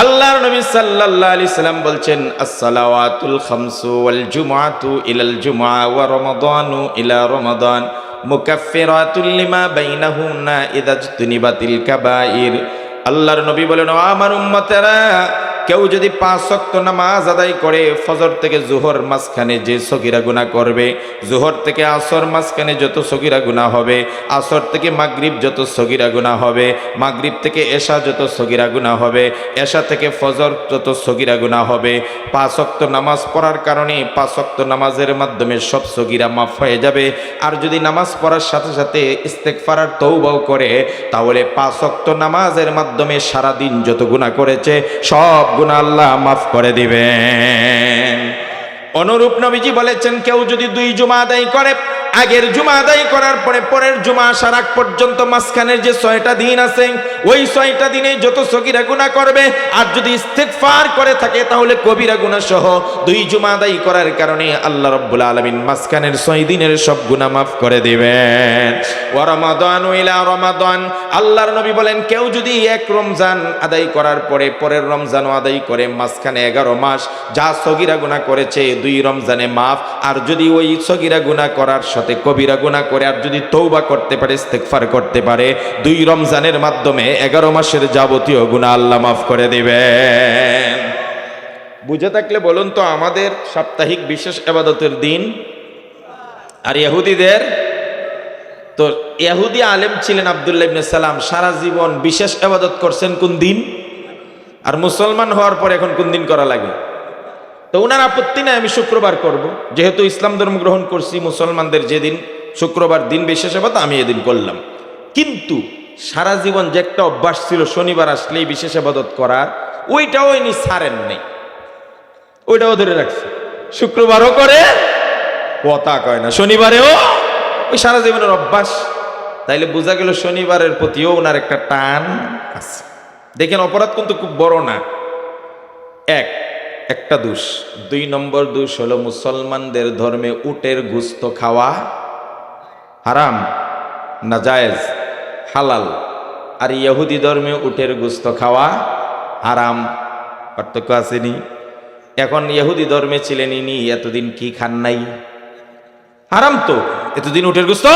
আল্লাহর নবী সাল্লাল্লাহু আলাইহি সাল্লাম বলছেন, as-salawatul khamsu wal jumu'atu ilal jumu'a wa ramadanu ila ramadan mukaffiratun lima bainahunna idza ijtunibatil kaba'ir। আল্লাহর নবী বলেন, ও আমার উম্মতেরা, কেউ যদি 5 ওয়াক্ত নামাজ আদায় করে, ফজর থেকে জোহর মাঝখানে যে সগীরা গুনাহ করবে, জোহর থেকে আসর মাঝখানে যত সগীরা গুনাহ হবে, আসর থেকে মাগরিব যত সগীরা গুনাহ হবে, মাগরিব থেকে এশা যত সগীরা গুনাহ হবে, এশা থেকে ফজর যত সগীরা গুনাহ হবে, 5 ওয়াক্ত নামাজ পড়ার কারণে 5 ওয়াক্ত নামাজের মাধ্যমে সব সগীরা মাফ হয়ে যাবে। আর যদি নামাজ পড়ার সাথে সাথে ইস্তেগফার আর তওবাও করে, তাহলে 5 ওয়াক্ত নামাজের মাধ্যমে সারা দিন যত গুনাহ করেছে সব গুনাহ আল্লাহ মাফ করে দিবেন। অনুরূপ নবীজি বলেছেন, কেউ যদি 2 জুমা আদায় করে, আগের জুমা আদায় করার পরে পরের জুমা আসার আগ পর্যন্ত মাঝখানের যে 6টা দিন আছে, ওই 6টা দিনে যত সগীরা গুনাহ করবে, আর যদি ইস্তেগফার করে থাকে, তাহলে কবিরা গুনাহ সহ 2 জুমা আদায় করার কারণে আল্লাহ রাব্বুল আলামিন মাঝখানের 6 দিনের সব গুনাহ মাফ করে দিবেন। ওয়া রমাদানু ইলা রমাদান, আল্লাহর নবী বলেন, কেউ যদি 1 রমজান আদায় করার পরে পরের রমজানও আদায় করে, মাঝখানে 11 মাস যা সগীরা গুনাহ করেছে 2 রমজানে মাফ। আর যদি ওই সগীরা গুনাহ করার সাথে কবিরা গুনাহ করে আর যদি তওবা করতে পারে, ইস্তেগফার করতে পারে, 2 রমজানের মাধ্যমে 11 মাসের যাবতীয় গুনাহ আল্লাহ মাফ করে দিবেন। বুঝে থাকলে বলুন তো, আমাদের সাপ্তাহিক বিশেষ ইবাদতের দিন আর ইহুদিদের? তো ইহুদি আলেম ছিলেন আব্দুল্লাহ ইবনে সালাম, সারা জীবন বিশেষ ইবাদত করছেন কোন দিন? আর মুসলমান হওয়ার পর এখন কোন দিন করা লাগে? তো ওনার আপত্তি নাই, আমি শুক্রবার করব, যেহেতু ইসলাম ধর্ম গ্রহণ করছি, মুসলমানদের যেদিন শুক্রবার দিন বিশেষ ইবাদত, আমি এদিন করলাম। কিন্তু সারা জীবন যে একটা অভ্যাস ছিল শনিবার আসলেই বিশেষ ইবাদত করার, ওইটাও ইনি ছাড়েন নাই, ওইটাও ধরে রাখছে। শুক্রবারও করে, কথা কয় না, শনিবারেও ওই সারা জীবনের অভ্যাস। তাইলে বোঝা গেল শনিবারের প্রতিও ওনার একটা টান আছে। দেখেন, অপরাধ কিন্তু খুব বড় না। একটা দোষ। 2 নম্বর দোষ হলো মুসলমানদের ধর্মে উটের গোশত খাওয়া হারাম না জায়েজ? হালাল। আর ইহুদি ধর্মে উটের গোশত খাওয়া হারাম। পার্থক্য আসেনি? এখন ইহুদি ধর্মে ছিলেন ইনি, এতদিন কি খান নাই? হারাম তো, এতদিন উটের গোশত।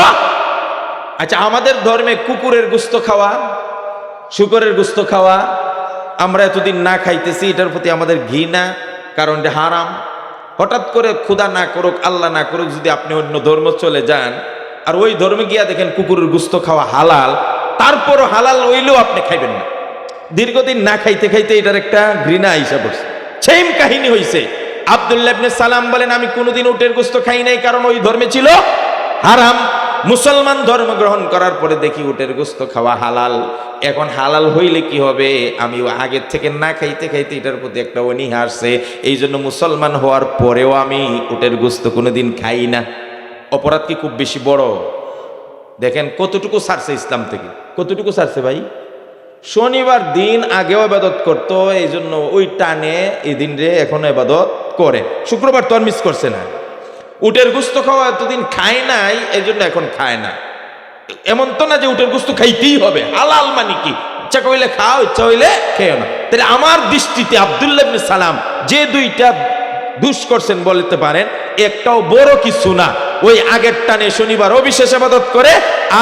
আচ্ছা, আমাদের ধর্মে কুকুরের গোশত খাওয়া, শুকরের গোশত খাওয়া, আমরা এতদিন না খাইতেছি, এটার প্রতি আমাদের ঘৃণা, কারণ এটা হারাম। হঠাৎ করে খোদা না করুক, আল্লাহ না করুক, যদি আপনি অন্য ধর্ম চলে যান আর ওই ধর্মে গিয়া দেখেন কুকুরের গোশত খাওয়া হালাল, তারপরও হালাল হইলেও আপনি খাইবেন না। দীর্ঘদিন না খাইতে খাইতে এটার একটা ঘৃণা হিসাব হচ্ছে। সেম কাহিনী হইছে। আব্দুল্লাহ ইবনে সালাম বলেন, আমি কোনোদিন উটের গোশত খাই নাই, কারণ ওই ধর্মে ছিল হারাম। মুসলমান ধর্ম গ্রহণ করার পরে দেখি উটের গোশত খাওয়া হালাল। এখন হালাল হইলে কি হবে? আমি আগের থেকে না খাইতে খাইতে এটার প্রতি একটা অনীহা আসছে, এই জন্য মুসলমান হওয়ার পরেও আমি উটের গোশত কোনোদিন খাই না। অপরাধ কি খুব বেশি বড়? দেখেন কতটুকু ছাড়ছে ইসলাম থেকে, কতটুকু ছাড়ছে ভাই। শনিবার দিন আগেও ইবাদত করতো, এই জন্য ওই টানে এই দিন রে এখনো ইবাদত করে। শুক্রবার তো আর মিস করছে না। উটের গোশত খাওয়া এতদিন খায় নাই, এই জন্য এখন খায় না। এমন তো না যে উটের গোশত খাইতেই হবে। হালাল মানে কি? ইচ্ছা কইলে খাও, ইচ্ছা হইলে খেও না। তাহলে আমার দৃষ্টিতে আব্দুল্লাহ ইবনে সালাম যে 2টা দুষ করছেন বলতে পারেন, একটাও বড় কিছু না। ওই আগের টানে শনিবার বিশেষ ইবাদত করে,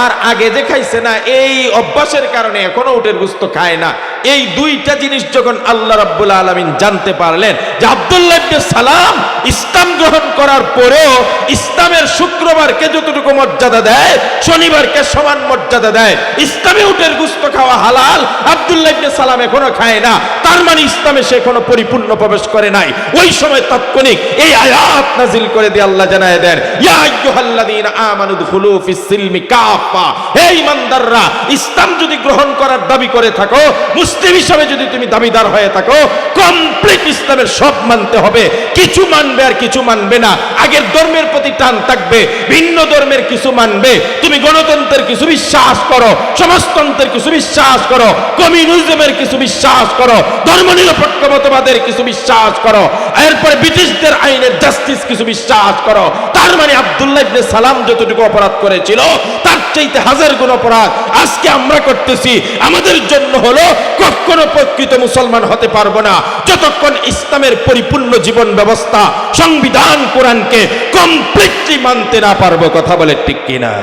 আর আগে যে খাইছে না, এই অভ্যাসের কারণে এখনো উটের গোশত খায় না। এই 2টা জিনিস যখন আল্লাহ রাব্বুল আলামিন জানতে পারলেন যে আব্দুল্লাহ ইবনে সালাম ইসলাম গ্রহণ করার পরেও ইসলামের শুক্রবারকে যতটুকু মর্যাদা দেয়, শনিবারকে সমান মর্যাদা দেয়, ইসলামে উটের গোশত খাওয়া হালাল, আব্দুল্লাহ ইবনে সালাম এখনো খায় না, তার মানে ইসলামে সে এখনো পরিপূর্ণ প্রবেশ করে নাই। ওই সময় তাৎক্ষণিক এই আয়াত নাজিল করে দিয়ে আল্লাহ জানায় দেন, ইয়া আইয়ুহাল্লাযীনা আমানু দুখুলু ফিস সিলমি কাফা। হে ঈমানদাররা, ইসলাম যদি গ্রহণ করার দাবি করে থাকো, মুসলিম হিসেবে যদি তুমি দাবিদার হয়ে থাকো, কমপ্লিট ইসলামের সব মানতে হবে। কিছু মানবে আর কিছু মানবে না। আগের ধর্মের প্রতি টান থাকবে, ভিন্ন ধর্মের কিছু মানবে। তুমি গণতন্ত্রের কিছু বিশ্বাস করো, সমাজতন্ত্রের কিছু বিশ্বাস করো, কমিউনিজমের কিছু বিশ্বাস করো, ধর্মনিরপেক্ষ মতবাদের কিছু বিশ্বাস করো, এরপরে ব্রিটিশদের আইনের জাস্টিস কিছু বিশ্বাস করো। তার মানে আব্দুল্লাহ ইবনে সালাম যতটুকু অপরাধ করেছিল, তার চাইতে হাজার গুণ অপরাধ আজকে আমরা করতেছি। আমাদের জন্য হলো কখনো প্রকৃত মুসলমান হতে পারবো না যতক্ষণ ইসলামের পরিপূর্ণ জীবন ব্যবস্থা সংবিধান কোরআনকে কমপ্লিটলি মানতে না পারবো। কথা বলে ঠিক কিনা?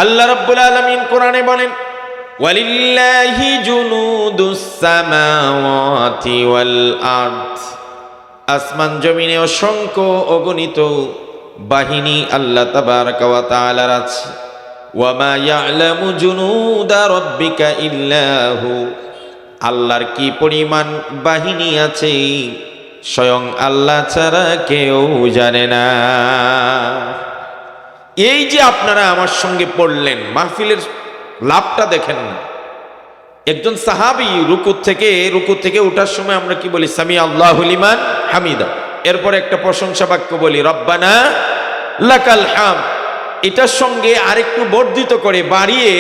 আল্লাহ রাব্বুল আলামিন কোরআনে বলেন, ওয়ালিল্লাহি জুনুদুস সামাওয়াতি ওয়াল আরদ। আসমান জমিনে অসংখ্য অগণিত বাহিনী আল্লাহ তাবারক ওয়া তাআলার আছে। ওয়া মা ইয়ালামু জুনুদা রাব্বিকা ইল্লা হু। আল্লাহর কি পরিমাণ বাহিনী আছে স্বয়ং আল্লাহ ছাড়া কেউ জানে না। এই যে আপনারা আমার সঙ্গে পড়লেন, মাহফিলের লাভটা দেখেন না। একজন সাহাবী রুকু থেকে ওঠার সময় আমরা কি বলি? সামি আল্লাহু লিমান হামিদা। এরপর একটা প্রশংসা বাক্য বলি, রব্বানা লাকাল হাম। এটার সঙ্গে আরেকটু বর্ধিত করে বাড়িয়ে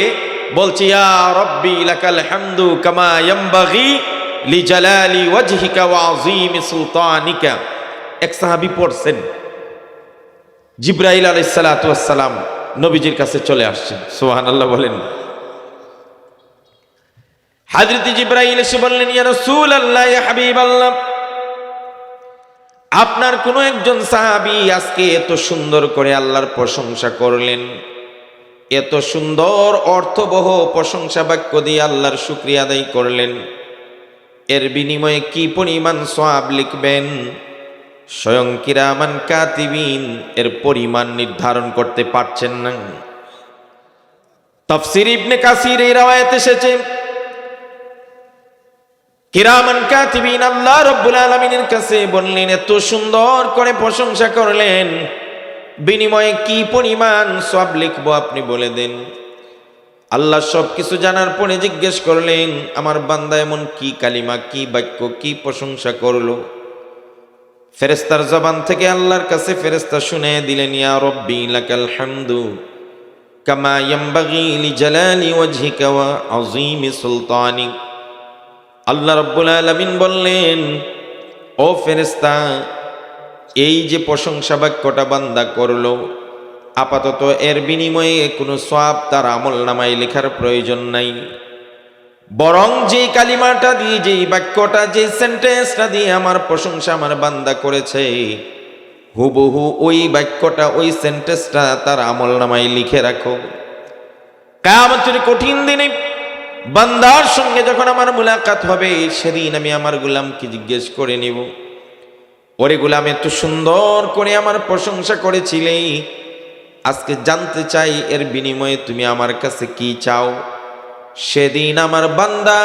বলছি, ইয়া রব্বি লাকাল হামদু কামা ইয়ামবাগি লিজালালি ওয়াজহিকা ওয়া আযীমি সুলতানিকা। এক সাহাবী পড়ছেন, জিবরাইল আলাইহিস সালাতু ওয়াস সালাম নবীজির কাছে চলে আসছেন। সুবহানাল্লাহ বলেন। হযরত জিবরাইল এসে বললেন, ইয়া রাসূলুল্লাহ, ইয়া হাবিবাল্লাহ, আপনার কোন একজন সাহাবী আজকে এত সুন্দর করে আল্লাহর প্রশংসা করলেন, এত সুন্দর অর্থবহ প্রশংসা বাক্য দিয়ে আল্লাহর শুকরিয়া আদায় করলেন, এর বিনিময়ে কি পরিমাণ সওয়াব লিখবেন? স্বয়ং কিরামান কাতিবিন এর পরিমাণ নির্ধারণ করতে পারছেন না। তাফসীর ইবনে কাসির এই রওয়ায়াত এসেছে, কিরামান কাতিবিন আল্লাহ রাব্বুল আলামিনের কাছে বললেন, এত সুন্দর করে প্রশংসা করলেন, বিনিময়ে কি পরিমাণ সওয়াব লিখবো আপনি বলে দেন। আল্লাহ সবকিছু জানার পরে জিজ্ঞেস করলেন, আমার বান্দা এমন কি কালিমা, কি বাক্য, কি প্রশংসা করলো? ফেরেশতার জবান থেকে আল্লাহর কাছে ফেরেশতা শুনে দিলেন, ইয়া রব্বি লাকাল হামদু কামা ইয়ামবাগি লিজালালি ওয়াজহিকা ওয়া আযীমি সুলতানিক। আল্লাহ রাব্বুল আলামিন বললেন, ও ফেরেশতা, এই যে প্রশংসা বাক্যটা বান্দা করলো, আপাতত এর বিনিময়ে কোনো সওয়াব তার আমলনামায় লেখার প্রয়োজন নাই, বরং যে কালিমাটা দিয়ে, যেই বাক্যটা, যে সেন্টেন্সটা দিয়ে আমার প্রশংসা আমার বান্দা করেছে, হুবহু ওই বাক্যটা, ওই সেন্টেন্সটা তার আমলনামায় লিখে রাখো। কিয়ামতের কঠিন দিনে বান্দার সঙ্গে যখন আমার মুলাকাত হবে, সেদিন আমি আমার গোলামকে জিজ্ঞেস করে নিব, ওরে গোলাম, এত সুন্দর করে আমার প্রশংসা করেছিলে, আজকে জানতে চাই এর বিনিময়ে তুমি আমার কাছে কি চাও? সেদিন আমার বান্দা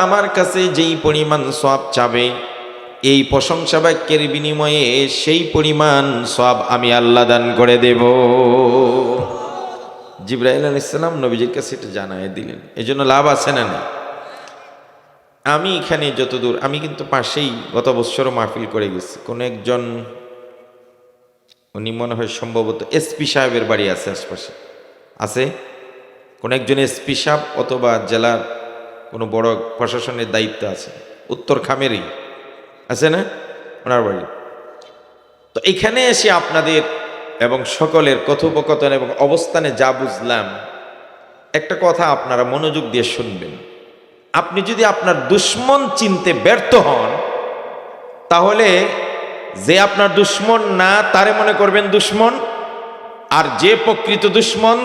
আমার কাছে যেই পরিমাণ সওয়াব চাবে, এই প্রশংসা বাক্যের বিনিময়ে সেই পরিমাণ সওয়াব আমি আল্লাহ দান করে দেব। জিবরাইল আলাইহিস সালাম নবীজির কাছে এটা জানায় দিলেন। এজন্য লাভ আছে না? না। আমি এখানে যতদূর, আমি কিন্তু পাশেই গত বছরও মাহফিল করে গেছি। কোন একজন, উনি মনে হয় সম্ভবত এসপি সাহেবের বাড়ি আছে আশপাশে, আছে কোন একজন এসপি সাহেব অথবা জেলার কোনো বড় প্রশাসনের দায়িত্ব আছে, উত্তর খামেরই আছে না ওনার বাড়ি। তো এখানে এসে আপনাদের এবং সকলের কথোপকথন এবং অবস্থানে যা বুঝলাম, একটা কথা আপনারা মনোযোগ দিয়ে শুনবেন। আপনি যদি আপনার দুশ্মন চিনতে ব্যর্থ হন, তাহলে যে আপনার দুশ্মন না তারে মনে করবেন দুশ্মন, আর যে প্রকৃত দুশ্মন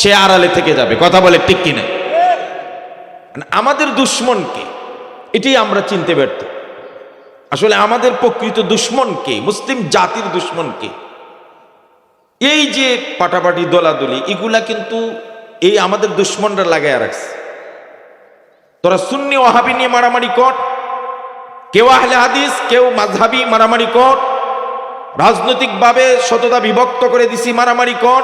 সে আড়ালে থেকে যাবে। কথা বলে ঠিক কিনা? আমাদের দুশ্মনকে, এটাই আমরা চিনতে ব্যর্থ। আসলে আমাদের প্রকৃত দুশ্মনকে, মুসলিম জাতির দুশ্মনকে, এই যে পাটাপাটি দোলাদুলি, এগুলা কিন্তু এই আমাদের দুশ্মনরা লাগাইয়া রাখছে। তোরা সুন্নি ওয়াহাবি নিয়ে মারামারি কর, কেউ আহলে হাদিস, কেউ মাযহাবি, মারামারি কর, রাজনৈতিকভাবে শততা বিভক্ত করে দিছি, মারামারি কর,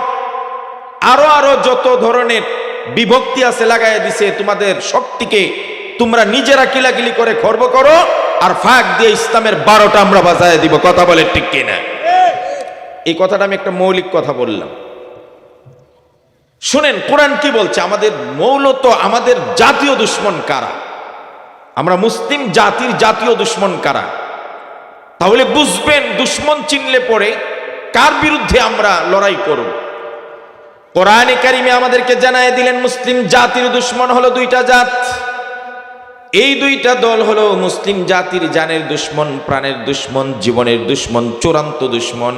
আরো আরো যত ধরনের বিভক্তি আছে লাগাইয়া দিছে। তোমাদের শক্তিকে তোমরা নিজেরা কিলাকিলি করে খর্ব করো, আর ফাঁক দিয়ে ইসলামের 12টা আমরা বাজায় দিব। কথা বলে ঠিক কিনা? এই কথাটা আমি একটা মৌলিক কথা বললাম। শুনেন কোরআন কি বলছে, আমাদের মূলত আমাদের জাতীয় দুশ্মন কারা, আমরা মুসলিম জাতির জাতীয় দুশ্মন কারা, তাহলে বুঝবেন দুশ্মন চিনলে পরে কার বিরুদ্ধে আমরা লড়াই করব। কোরআনে কারিমে আমাদেরকে জানায় দিলেন, মুসলিম জাতির দুশ্মন হলো দুইটা জাত। এই দুইটা দল হলো মুসলিম জাতির জানের দুশ্মন, প্রাণের দুশ্মন, জীবনের দুশ্মন, চূড়ান্ত দুশ্মন।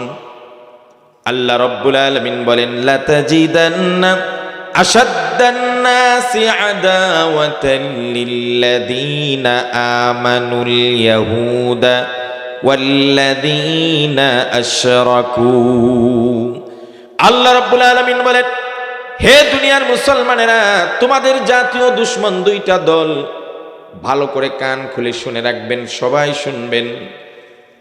আল্লাহ রাব্বুল আলামিন বলেন, লাতাজিদান্না আশাদ্দান নাসি আদাওয়াতান লিল্লাযীনা আমানুল ইয়াহুদা ওয়াল্লাযীনা আশরাকু। আল্লাহ রাব্বুল আলামিন বলেন, হে দুনিয়ার মুসলমানেরা, তোমাদের জাতীয় দুশ্মন দুইটা দল। ভালো করে কান খুলে শুনে রাখবেন, সবাই শুনবেন।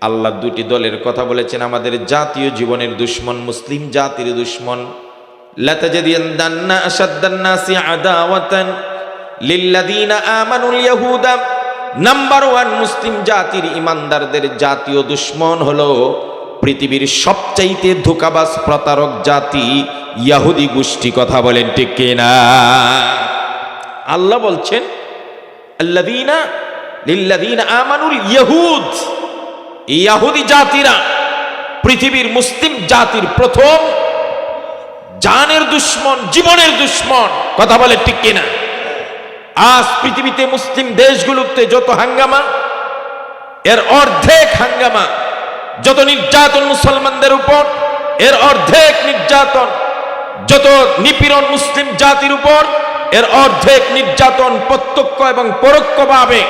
আল্লাহ দুটি দলের কথা বলেছেন, আমাদের জাতীয় জীবনের দুশ্মন, মুসলিম জাতির দুশ্মন। লাতাজিদান্না আশাদ্দান নাসি আদাওয়াতান লিল্লাযীনা আমানুল ইয়াহুদা। নাম্বার 1, মুসলিম জাতির ইমানদারদের জাতীয় দুশ্মন হলো পৃথিবীর সবচাইতে ধোঁকাবাজ প্রতারক জাতি ইহুদি গোষ্ঠী। কথা বলেন ঠিক কিনা? আল্লাহ বলছেন, আল্লাযীনা লিল্লাযীনা আমানুল ইয়াহুদ। ইহুদি জাতিরা পৃথিবীর মুসলিম জাতির প্রথম জানের দুশ্মন, জীবনের দুশ্মন। কথা বলে ঠিক কিনা? আজ পৃথিবীতে মুসলিম দেশগুলোতে যত হাঙ্গামা, এর অর্ধেক হাঙ্গামা, যত নির্যাতন মুসলমানদের উপর, এর অর্ধেক নির্যাতন, যত নিপীড়ন মুসলিম জাতির উপর, এর অর্ধেক নির্যাতন প্রত্যক্ষ এবং পরোক্ষভাবে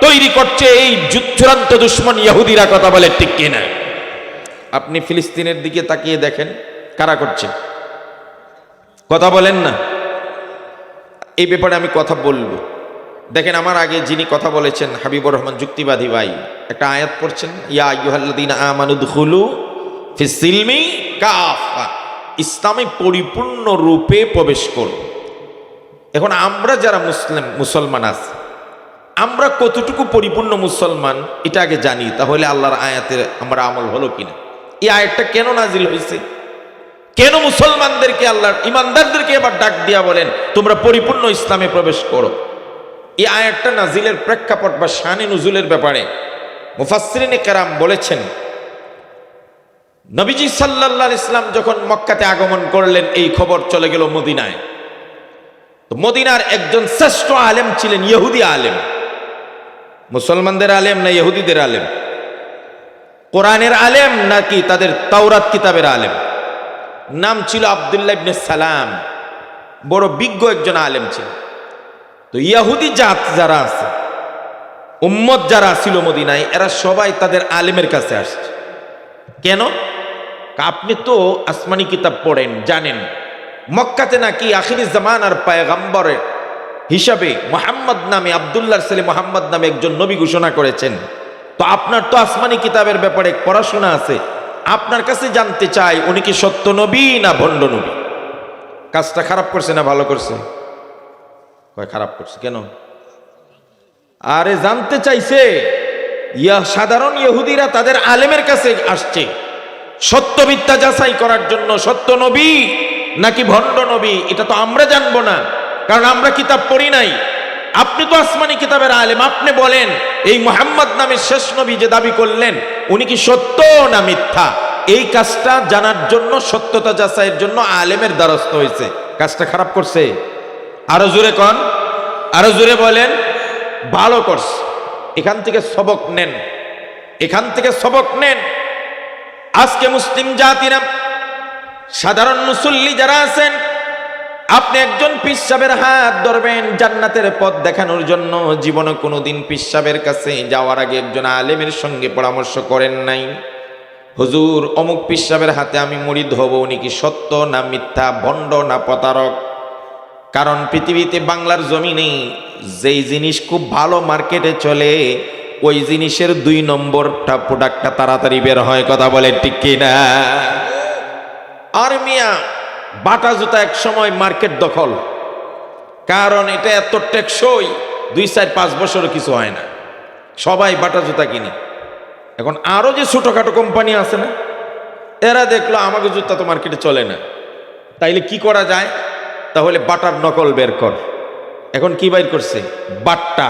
তৈরি করছে এই চূড়ান্ত দুশ্মন ইহুদিরা। কথা বলে ঠিক কিনা? আপনি ফিলিস্তিনের দিকে তাকিয়ে দেখেন, কারা করছে? কথা বলেন না। এই ব্যাপারে আমি কথা বলবো। দেখেন, আমার আগে যিনি কথা বলেছেন হাবিবুর রহমান যুক্তিবাদী ভাই একটা আয়াত পড়ছেন, ইয়া আইয়ুহাল্লাযীনা আমানু দুখুলু ফিস সিলমি কাফা, ইসলামে পরিপূর্ণ রূপে প্রবেশ করুন। এখন আমরা যারা মুসলমান আছি, আমরা কতটুকু পরিপূর্ণ মুসলমান এটা আগে জানি, তাহলে আল্লাহর আয়াতের আমরা আমল হলো কিনা। এই আয়াতটা কেন নাজিল হয়েছে? কেন মুসলমানদেরকে, আল্লাহর ইমানদারদেরকে এবার ডাক দিয়া বলেন তোমরা পরিপূর্ণ ইসলামে প্রবেশ করো? এই আয়াতটা নাজিলের প্রেক্ষাপট বা শানে নুজুলের ব্যাপারে মুফাসসিরিনে কেরাম বলেছেন, নবীজি সাল্লাল্লাহু আলাইহি ওয়াসাল্লাম যখন মক্কাতে আগমন করলেন, এই খবর চলে গেল মদিনায়। তো মদিনার একজন শ্রেষ্ঠ আলেম ছিলেন, ইহুদি আলেম। মুসলমানদের আলেম না ইহুদিদের আলেম? কোরআনের আলেম নাকি তাদের তাওরাত কিতাবের আলেম? নাম ছিল আব্দুল্লাহ ইবনে সালাম। বড় বিজ্ঞ একজন আলেম ছিলেন। তো ইহুদি জাত যারা আছে, উম্মত যারা ছিল মদিনায়, এরা সবাই তাদের আলেমের কাছে আসছে। কেন? আপনি তো আসমানি কিতাব পড়েন, জানেন মক্কাতে নাকি আখিরি জামানার পয়গম্বরের হিসাবে মুহাম্মদ নামে, আব্দুল্লাহর ছেলে মুহাম্মদ নামে একজন নবী ঘোষণা করেছেন। তো আপনার তো আসমানি কিতাবের ব্যাপারে পড়াশোনা আছে, আপনার কাছে জানতে চাই উনি কি সত্য নবী না ভণ্ড নবী? কাজটা খারাপ করছে না ভালো করছে? কয় খারাপ করছে। কেন? আরে জানতে চাইছে। সাধারণ ইহুদিরা তাদের আলেমের কাছে আসছে সত্য মিথ্যা যাচাই করার জন্য, সত্য নবী নাকি ভণ্ড নবী এটা তো আমরা জানবো না, কারণ আমরা কিতাব পড়ি নাই। আপনি তো আসমানি কিতাবের আলেম, আপনি বলেন এই মুহাম্মদ নামের শেষ নবী যে দাবি করলেন উনি কি সত্য না মিথ্যা? এই কাজটা জানার জন্য, সত্যতা যাচাইয়ের জন্য আলেমের দ্বারস্থ হয়েছে। কাজটা খারাপ করছে? আরো জোরে কন, আরো জোরে বলেন। ভালো করছে। এখান থেকে সবক নেন, এখান থেকে সবক নেন। আজকে মুসলিম জাতিরা, সাধারণ মুসল্লি যারা আছেন, আপনি একজন পীর সাহেবের হাত ধরবেন জান্নাতের পথ দেখানোর জন্য, জীবনে কোনোদিন পীর সাহেবের কাছে যাওয়ার আগে একজন আলেমের সঙ্গে পরামর্শ করেন নাই, হুজুর অমুক পীর সাহেবের হাতে আমি মুরিদ হব, উনি কি সত্য না মিথ্যা, ভণ্ড না প্রতারক? কারণ পৃথিবীতে বাংলার জমিনে যেই জিনিস খুব ভালো মার্কেটে চলে, ওই জিনিসের 2 নম্বরটা প্রোডাক্টটা তাড়াতাড়ি বের হয়। কথা বলেন ঠিক কিনা? আর মিয়া বাটা জুতা এক সময় মার্কেট দখল, কারণ এটা এত টেকসই, 2, 4, 5 বছরও কিছু হয় না, সবাই বাটা জুতা কিনে। এখন আরো যে ছোটখাটো কোম্পানি আছে না, এরা দেখলো আমাকে জুতা তো মার্কেটে চলে না, তাইলে কি করা যায়? তাহলে বাটার নকল বের কর। এখন কি বাইর করছে? বাট্টা।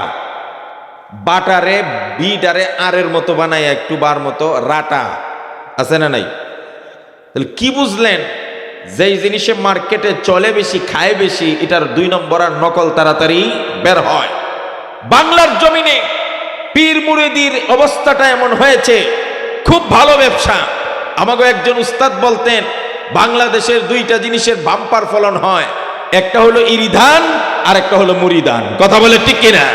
বাটারে বিটারে আরের মতো বানায়, একটু বার মতো রাটা আছে না নাই? তাহলে কি বুঝলেন? যেই জিনিসে মার্কেটে চলে বেশি, খায় বেশি, এটার 2 নম্বর আর নকল তাড়াতাড়ি বের হয়। বাংলার জমিনে পীর মুরিদির অবস্থাটা এমন হয়েছে, খুব ভালো ব্যবসা। আমাকে একজন উস্তাদ বলতেন বাংলাদেশের দুইটা জিনিসের বাম্পার ফলন হয়, একটা হলো ইরিধান আর একটা হলো মুরিদান। কথা বলে ঠিক কিনা?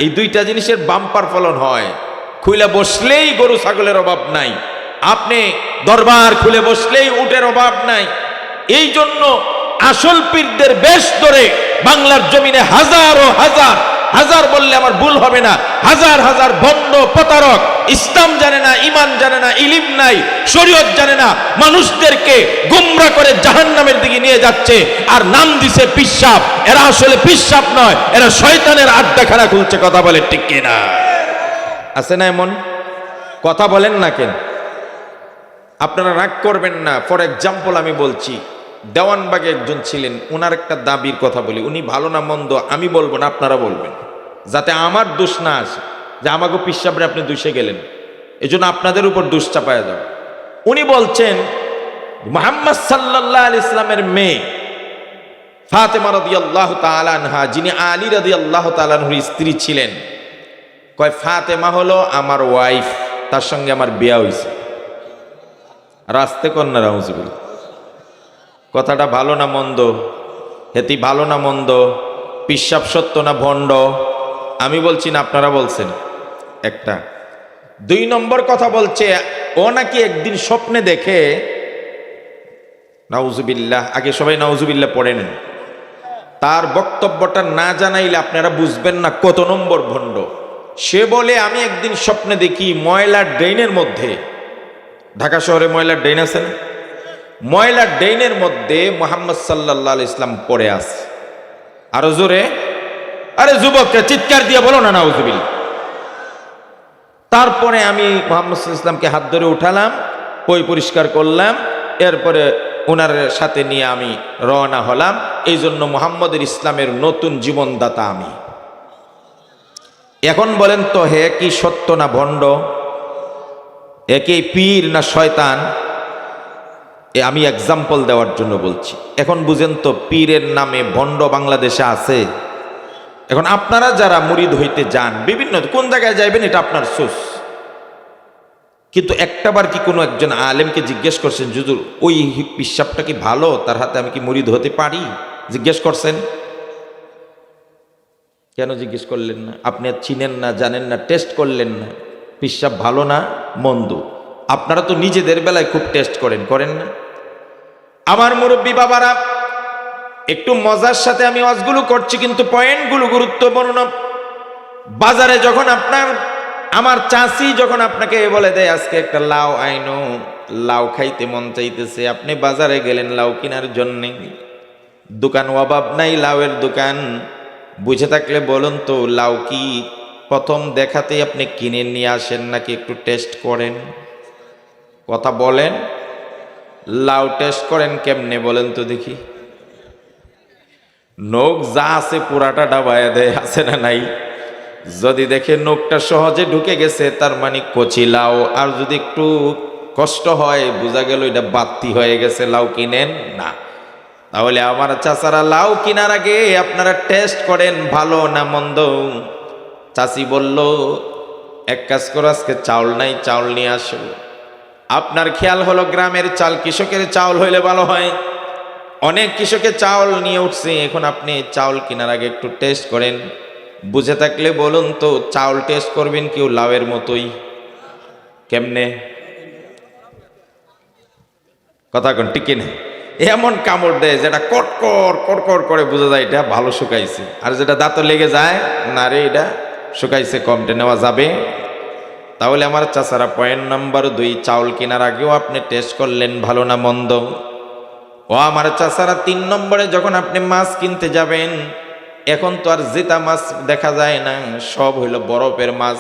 এই দুইটা জিনিসের বাম্পার ফলন হয়। খুলে বসলেই গরু ছাগলের অভাব নাই, আপনি দরবার খুলে বসলেই উটের অভাব নাই। এই জন্য আসল পীরদের বেশ ধরে বাংলার জমিনে হাজারো হাজার, হাজার বললে আমার ভুল হবে না, হাজার হাজার ভণ্ড প্রতারক, ইসলাম জানে না, ইমান জানে না, ইলিম নাই, শরীয়ত জানে না, মানুষদেরকে গুমরা করে জাহান্নামের দিকে নিয়ে যাচ্ছে আর নাম দিছে পিশাব। এরা আসলে পিশাব নয়, এরা শয়তানের আড্ডাখানা খুলছে। কথা বলে ঠিক কিনা? আছে না এমন? কথা বলেন না কেন? আপনারা রাগ করবেন না। ফর এক্সাম্পল আমি বলছি, দেওয়ানবাগে একজন ছিলেন, ওনার একটা দাবির কথা বলি। উনি ভালো না মন্দ আমি বলবো না, আপনারা বলবেন, যাতে আমার দোষ না আসে যে আমাকে পিশাবরে আপনি দুষে গেলেন, এই জন্য আপনাদের উপর দোষ চাপায়া যাবে। উনি বলছেন মুহাম্মদ সাল্লাল্লাহু আলাইহি ইসলামের মেয়ে ফাতেমা রাদিয়াল্লাহু তাআলা আনহা, যিনি আলী রাদিয়াল্লাহু তাআলা আনহুর স্ত্রী ছিলেন, কয় ফাতেমা হলো আমার ওয়াইফ, তার সঙ্গে আমার বিয়ে হয়েছে। রাস্তে কন্যা রাউজুবিল্লাহ। কথাটা ভালো না মন্দ? হেতি ভালো না মন্দ? পিশাব সত্য না ভণ্ড? আমি বলছি না, আপনারা বলছেন। একটা। দুই নম্বর কথা বলছে, ও নাকি একদিন স্বপ্নে দেখে, নাউজুবিল্লাহ, আগে সবাই নাউজুবিল্লাহ পড়ে নেন, তার বক্তব্যটা না জানাইলে আপনারা বুঝবেন না কত নম্বর ভণ্ড। সে বলে আমি একদিন স্বপ্নে দেখি ময়লার ড্রেনের মধ্যে, ঢাকা শহরে ময়লার ড্রেন আছে না, ময়লার ড্রেনের মধ্যে মুহাম্মদ সাল্লাল্লাহু আলাইহি ইসলাম পড়ে আছে। আরো জোরে, আরে যুবককে চিৎকার দিয়ে বলো না নাউজুবিল্লাহ। তারপরে আমি মুহাম্মদ সাল্লাল্লাহু আলাইহি ইসলামকে হাত ধরে উঠালাম, পরিষ্কার করলাম, এরপরে ওনার সাথে নিয়ে আমি রওনা হলাম। এই জন্য মুহাম্মদের ইসলামের নতুন জীবনদাতা আমি। এখন বলেন তো, হে কি সত্য না ভণ্ড? একে পীর না শয়তান? আমি এক্সাম্পল দেওয়ার জন্য বলছি। এখন বুঝেন তো, পীরের নামে ভণ্ড বাংলাদেশে আছে। এখন আপনারা যারা মুরিদ হইতে যান, বিভিন্ন কোন জায়গায় যাইবেন এটা আপনার সোস, কিন্তু একটাবার কি কোনো একজন আলেমকে জিজ্ঞেস করছেন, হুজুর ওই পিশাবটা কি ভালো, তার হাতে আমি কি মুরিদ হতে পারি? জিজ্ঞেস করছেন? কেন জিজ্ঞেস করলেন না? আপনি চিনেন না, জানেন না, টেস্ট করলেন না পিশাব ভালো না মন্দ। আপনারা তো নিজেদের বেলায় খুব টেস্ট করেন না? আমার মুরব্বী বাবারা, একটু মজার সাথে আমি ওয়াজগুলো করছি, কিন্তু পয়েন্টগুলো গুরুত্বপূর্ণ। বাজারে যখন আমার চাচি যখন আপনাকে বলে দেয় আজকে একটা লাউ আইনো, লাউ খাইতে মন চাইতেছে, আপনি বাজারে গেলেন লাউ কেনার জন্যে, দোকান অভাব নাই লাউয়ের দোকান, বুঝে থাকলে বলুন তো, লাউ কি প্রথম দেখাতেই আপনি কিনে নিয়ে আসেন নাকি একটু টেস্ট করেন? কথা বলেন। লাউ টেস্ট করেন কেমনে বলেন তো দেখি? নখ যা আছে পুরাটা ডাবায়া দেয়, আছে না নাই? যদি দেখে নখটা সহজে ঢুকে গেছে, তার মানে কচি লাউ, আর যদি একটু কষ্ট হয়, বোঝা গেল এটা বাতি হয়ে গেছে, লাউ কিনেন না। তাহলে আমার চাচারা, লাউ কেনার আগে আপনারা টেস্ট করেন ভালো না মন্দ। চাচি বলল এক কাজ করো, আজকে চাউল নাই, চাউল নিয়ে আসো। আপনার খেয়াল হলো গ্রামের চাল, কৃষকের চাউল হইলে ভালো হয়। অনেক কৃষকের চাউল নিয়ে উঠছে, এখন আপনি চাউল কেনার আগে একটু টেস্ট করেন। বুঝে থাকলে বলুন তো, চাউল টেস্ট করবেন কেউ লাউয়ের মতোই? কেমনে? কথা কোন ঠিক না? এমন কামড় দেয় যেটা কটকর কটকর করে বোঝা যায় এটা ভালো শুকাইছে, আর যেটা দাঁতও লেগে যায় না রে এটা শুকাইছে, কমটে নেওয়া যাবে। তাহলে আমার চাচারা, পয়েন্ট নাম্বার 2, চাউল কেনার আগেও আপনি টেস্ট করলেন ভালো না মন্দ। ও আমার চাচারা, 3 নম্বরে যখন আপনি মাছ কিনতে যাবেন, এখন তো আর জেতা মাছ দেখা যায় না, সব হইল বরফের মাছ।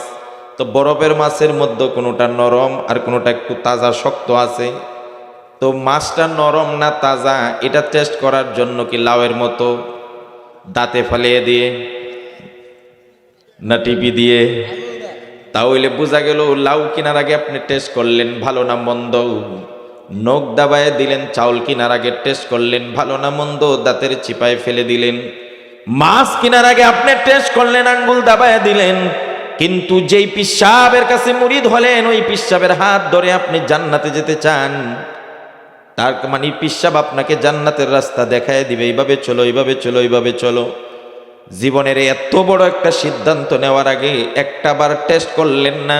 তো বরফের মাছের মধ্যে কোনোটা নরম আর কোনোটা একটু তাজা শক্ত আছে। তো মাছটা নরম না তাজা এটা টেস্ট করার জন্য কি লাউয়ের মতো দাঁতে ফালিয়ে দিয়ে না টিপি দিয়ে? তাহলে বোঝা গেল লাউ কেনার আগে আপনি টেস্ট করলেন ভালো না মন্দ, নখ দাবায় দিলেন। চাউল কেনার আগে টেস্ট করলেন ভালো না মন্দ, দাঁতের চিপায় ফেলে দিলেন। মাছ কেনার আগে আপনি টেস্ট করলেন, আঙ্গুল দাবায় দিলেন, কিন্তু যেই পিশাবের কাছে মুরিদ হলেন, ওই পিশাবের হাত ধরে আপনি জান্নাতে যেতে চান, তার মানে পিশাব আপনাকে জান্নাতের রাস্তা দেখায় দিবে, এইভাবে চলো, এইভাবে চলো, এইভাবে চলো। জীবনের এত বড় একটা সিদ্ধান্ত নেওয়ার আগে একটা বার টেস্ট করলেন না,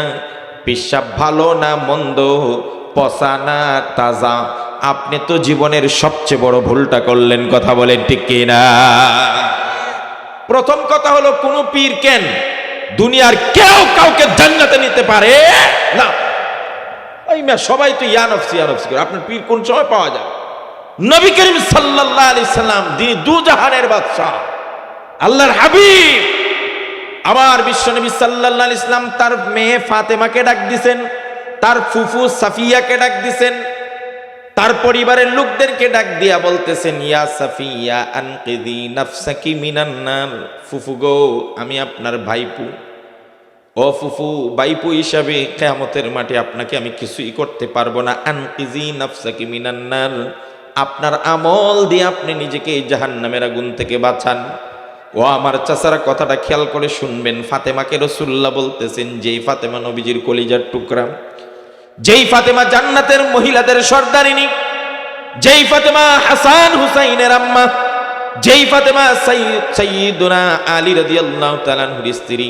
পিশাব ভালো না মন্দ, পচা না তাজা? আপনি তো জীবনের সবচেয়ে বড় ভুলটা করলেন। কথা বলেন ঠিক কিনা? প্রথম কথা হলো, কোন পীর কেন দুনিয়ার কেউ কাউকে জান্নাতে নিতে পারে না। ওই মেয়ে সবাই তো ইয়ানফসি করে, আপনার পীর কোন সময় পাওয়া যায়? নবী করিম সাল্লাল্লাহু আলাইহি সাল্লাম, যিনি দুজাহানের বাদশা, আল্লাহর হাবিব, আমার বিশ্বনবী সাল্লাল্লাহু আলাইহি সাল্লাম তার মেয়ে ফাতেমাকে ডাক দিছেন, তার ফুফু সাফিয়াকে ডাক দিছেন, তার পরিবারের লোকদেরকে ডাক দিয়া বলতেছেন, ইয়া সাফিয়া আনকিদি নাফসাকি মিনান নার। ফুফু গো, আমি আপনার ভাইপু, ও ফুফু, ভাইপু হিসাবে কিয়ামতের মাঠে আপনাকে আমি কিছুই করতে পারবো না। আনকিজি নাফসাকি মিনান নার, আপনার আমল দিয়ে আপনি নিজেকে এই জাহান্নামের আগুন থেকে বাঁচান। ও আমার চাচারা, কথাটা খেয়াল করে শুনবেন। ফাতেমাকে রাসূলুল্লাহ বলতেছেন, যেই ফাতেমা নবীজির কলিজার টুকরা, যেই ফাতেমা জান্নাতের মহিলাদের সর্দারিনী, যেই ফাতেমা হাসান হুসাইনের আম্মা, যেই ফাতেমা সাইয়্যিদুনা আলী রাদিয়াল্লাহু তাআলা আনহুর স্ত্রী,